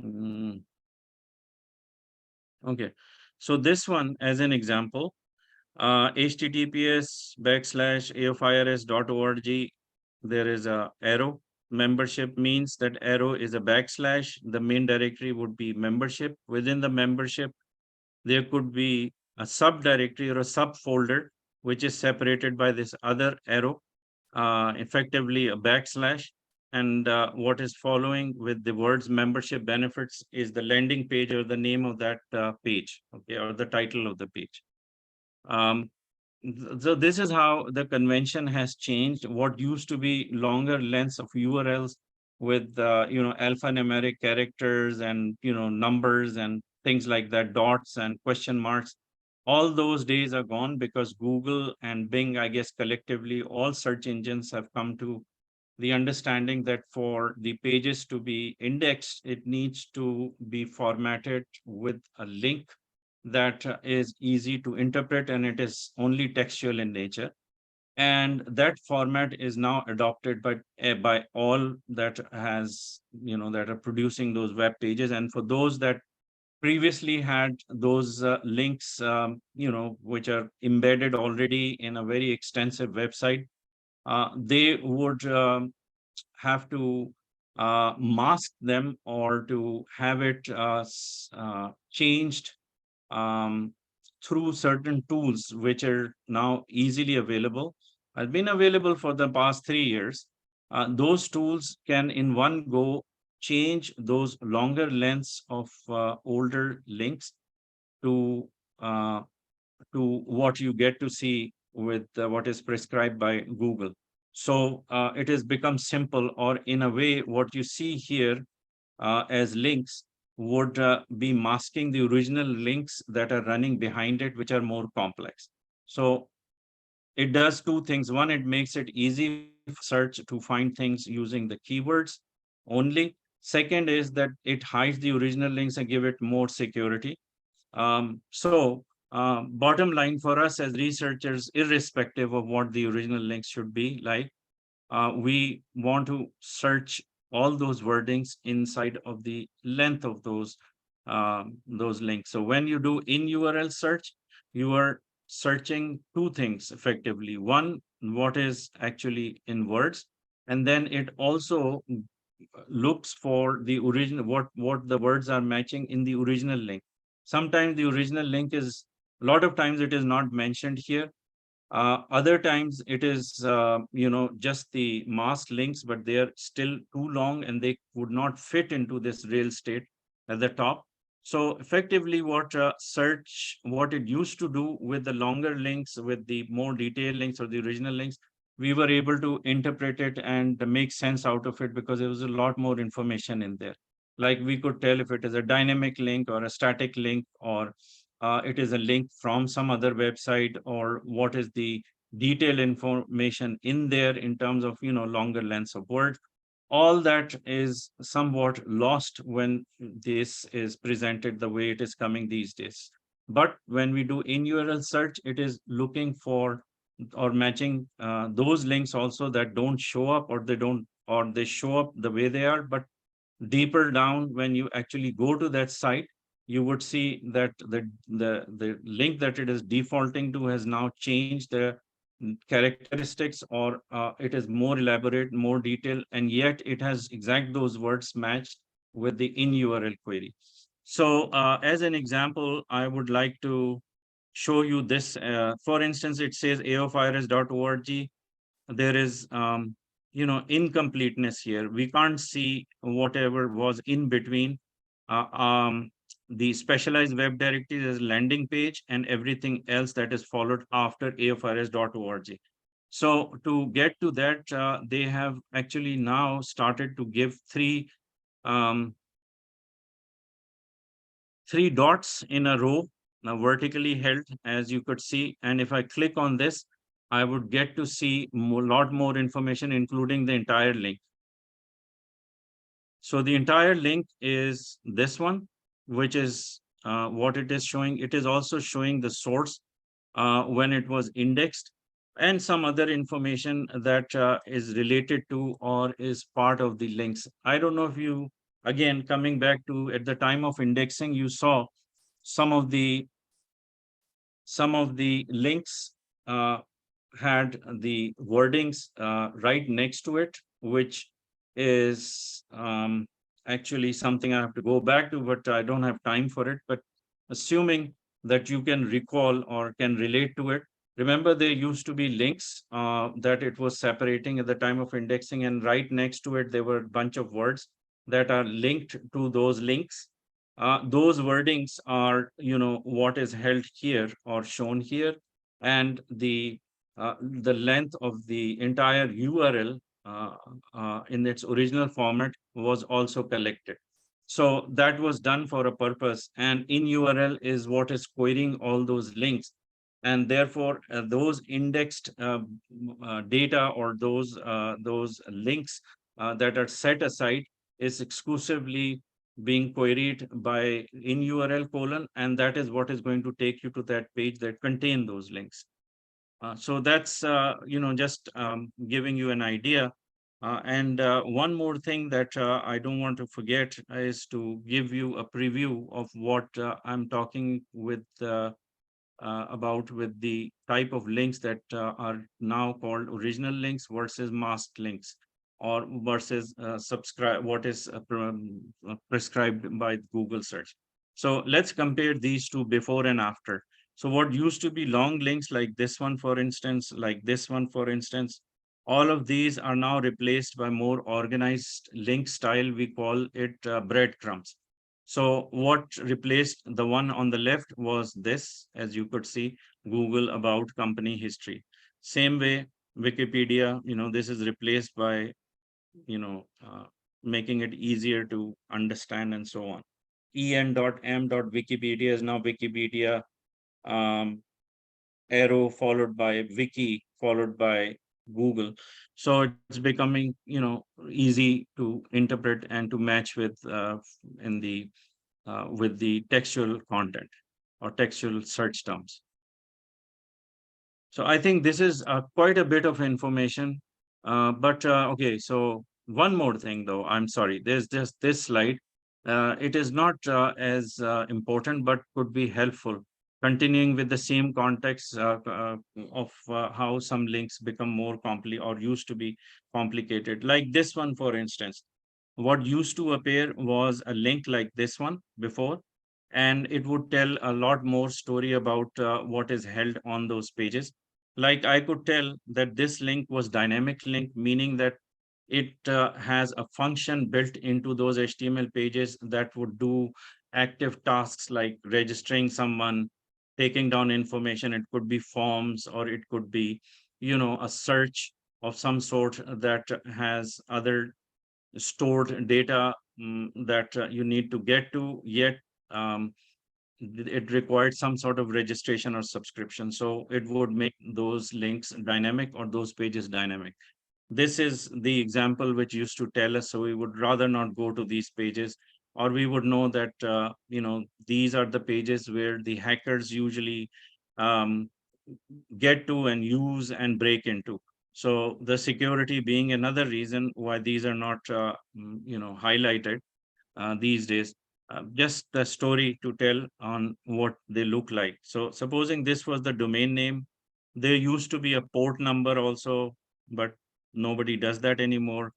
mm, okay, so this one as an example, https://aofirs.org, there is a arrow. Membership means that arrow is a backslash. The main directory would be membership. Within the membership, there could be a subdirectory or a subfolder, which is separated by this other arrow, effectively a backslash. And what is following with the words membership benefits is the landing page or the name of that page, okay, or the title of the page. Um, so this is how the convention has changed. What used to be longer lengths of URLs with alphanumeric characters and numbers and things like that, dots and question marks, all those days are gone because Google and Bing, I guess collectively, all search engines have come to the understanding that for the pages to be indexed, it needs to be formatted with a link that is easy to interpret, and it is only textual in nature. And that format is now adopted by all that has, that are producing those web pages. And for those that previously had those links, which are embedded already in a very extensive website, they would have to mask them or to have it changed um, through certain tools which are now easily available, have been available for the past 3 years. Those tools can in one go change those longer lengths of older links to uh, what you get to see with what is prescribed by Google. So it has become simple, or in a way, what you see here as links would be masking the original links that are running behind it, which are more complex. So it does two things. One, it makes it easy search to find things using the keywords only. Second is that it hides the original links and give it more security. Bottom line for us as researchers, irrespective of what the original links should be like, we want to search all those wordings inside of the length of those links. So when you do in URL search, you are searching two things effectively. One, what is actually in words, and then it also looks for the original, what the words are matching in the original link. Sometimes the original link is, a lot of times it is not mentioned here. Other times it is, just the masked links, but they are still too long and they would not fit into this real estate at the top. So effectively what it used to do with the longer links, with the more detailed links or the original links, we were able to interpret it and make sense out of it because there was a lot more information in there. Like we could tell if it is a dynamic link or a static link, or it is a link from some other website, or what is the detailed information in there in terms of longer lengths of words. All that is somewhat lost when this is presented the way it is coming these days. But when we do in URL search, it is looking for or matching those links also that don't show up, or they don't, or they show up the way they are, but deeper down when you actually go to that site, you would see that the link that it is defaulting to has now changed the characteristics, or it is more elaborate, more detailed, and yet it has exact those words matched with the in URL query. So as an example, I would like to show you this. For instance, it says aofirs.org. There is incompleteness here. We can't see whatever was in between uh, um, the specialized web directories as landing page and everything else that is followed after aofirs.org. So to get to that, they have actually now started to give um, three dots in a row, now vertically held, as you could see. And if I click on this, I would get to see a lot more information, including the entire link. So the entire link is this one, which is what it is showing. It is also showing the source when it was indexed, and some other information that is related to or is part of the links. I don't know if you, again, coming back to at the time of indexing, you saw some of the links uh, had the wordings right next to it, which is actually something I have to go back to, but I don't have time for it. But assuming that you can recall or can relate to it, remember there used to be links that it was separating at the time of indexing, and right next to it, there were a bunch of words that are linked to those links. Those wordings are, what is held here or shown here, and the length of the entire URL in its original format was also collected. So that was done for a purpose, and in URL is what is querying all those links. And therefore, those indexed data, or those links that are set aside, is exclusively being queried by in URL colon, and that is what is going to take you to that page that contain those links. So that's just giving you an idea. And one more thing that I don't want to forget is to give you a preview of what I'm talking about with the type of links that are now called original links versus masked links, or versus subscribe what is prescribed by Google search. So let's compare these two before and after. So what used to be long links like this one, for instance, all of these are now replaced by more organized link style. We call it breadcrumbs. So what replaced the one on the left was this, as you could see, Google about company history. Same way, Wikipedia, this is replaced by, you know, uh, making it easier to understand and so on. en.m.wikipedia is now Wikipedia, arrow followed by wiki, followed by Google. So it's becoming, easy to interpret and to match in the with the textual content or textual search terms. So I think this is quite a bit of information. But okay, so one more thing though, I'm sorry, there's just this slide. It is not as important, but could be helpful. Continuing with the same context of how some links become more complex or used to be complicated. Like this one, for instance, what used to appear was a link like this one before, and it would tell a lot more story about what is held on those pages. Like I could tell that this link was dynamic link, meaning that it has a function built into those HTML pages that would do active tasks like registering someone, taking down information. It could be forms, or it could be, a search of some sort that has other stored data that you need to get to, yet um, it required some sort of registration or subscription. So it would make those links dynamic or those pages dynamic. This is the example which used to tell us, so we would rather not go to these pages, or we would know that, these are the pages where the hackers usually um, get to and use and break into. So the security being another reason why these are not, highlighted these days. Just the story to tell on what they look like. So, supposing this was the domain name, there used to be a port number also, but nobody does that anymore.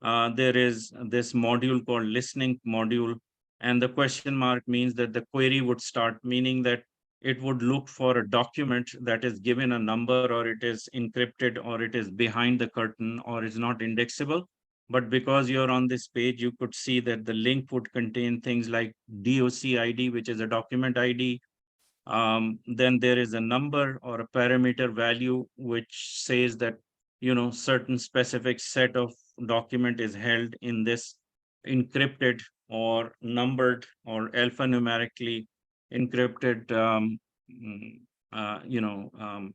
There is this module called listening module, and the question mark means that the query would start, meaning that it would look for a document that is given a number, or it is encrypted, or it is behind the curtain, or is not indexable. But because you're on this page, you could see that the link would contain things like doc id, which is a document id. Then there is a number or a parameter value which says that, certain specific set of document is held in this encrypted or numbered or alphanumerically encrypted mm,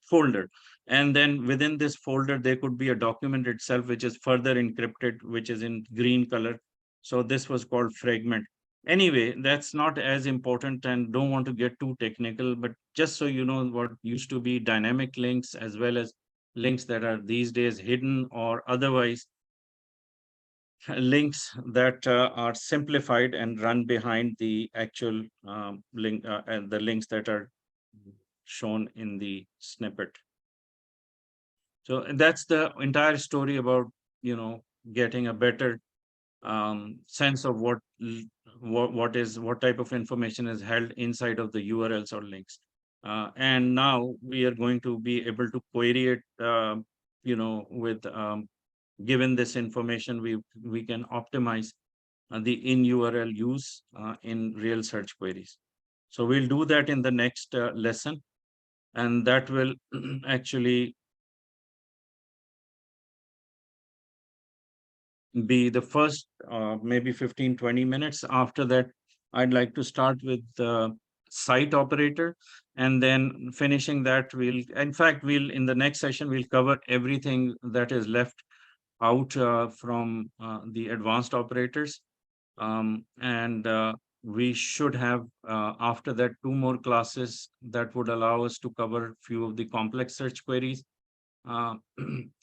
folder. And then within this folder there could be a document itself which is further encrypted, which is in green color. So this was called fragment. Anyway, that's not as important, and don't want to get too technical, but just so you know, what used to be dynamic links as well as links that are these days hidden, or otherwise links that are simplified and run behind the actual link, and the links that are shown in the snippet. So that's the entire story about, getting a better sense of what type of information is held inside of the URLs or links. And now we are going to be able to query it, with given this information, we can optimize the in URL use in real search queries. So we'll do that in the next lesson, and that will actually be the first maybe 15-20 minutes. After that, I'd like to start with the site operator, and then finishing that, we'll in the next session we'll cover everything that is left out from the advanced operators. And we should have after that 2 more classes that would allow us to cover few of the complex search queries. uh,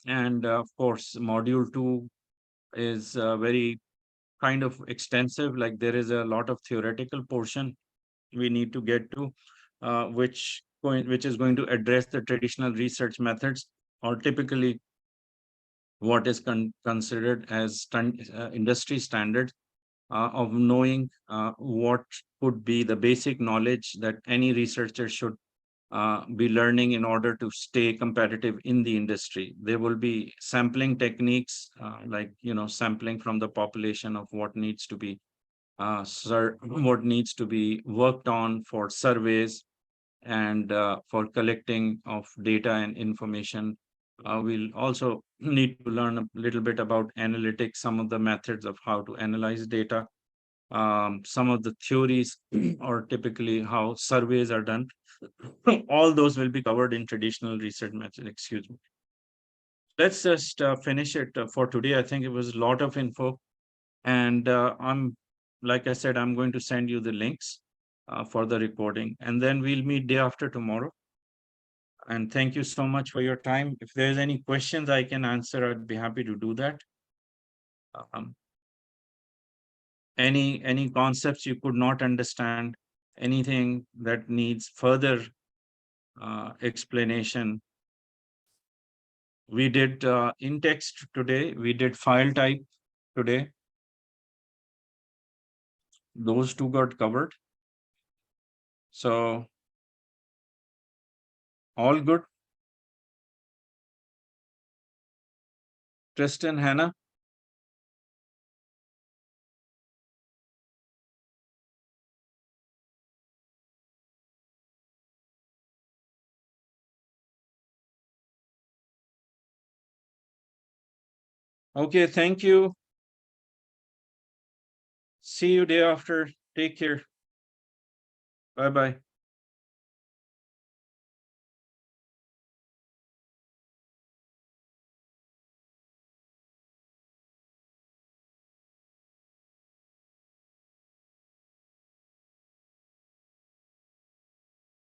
and of course, module 2 is very kind of extensive. Like, there is a lot of theoretical portion we need to get to, which is going to address the traditional research methods, or typically what is considered as industry standards of knowing what could be the basic knowledge that any researcher should be learning in order to stay competitive in the industry. There will be sampling techniques, like, sampling from the population of what needs to be what needs to be worked on for surveys, and for collecting of data and information. We'll also need to learn a little bit about analytics, some of the methods of how to analyze data, some of the theories or typically how surveys are done. all those will be covered in traditional research method. Excuse me. Let's just finish it for today. I think it was a lot of info. And like I said, I'm going to send you the links for the recording. And then we'll meet day after tomorrow. And thank you so much for your time. If there's any questions I can answer, I'd be happy to do that. Um, any concepts you could not understand, anything that needs further explanation. We did in text today, we did file type today. Those two got covered. So all good. Tristan, Hannah. Okay, thank you. See you day after. Take care. Bye bye.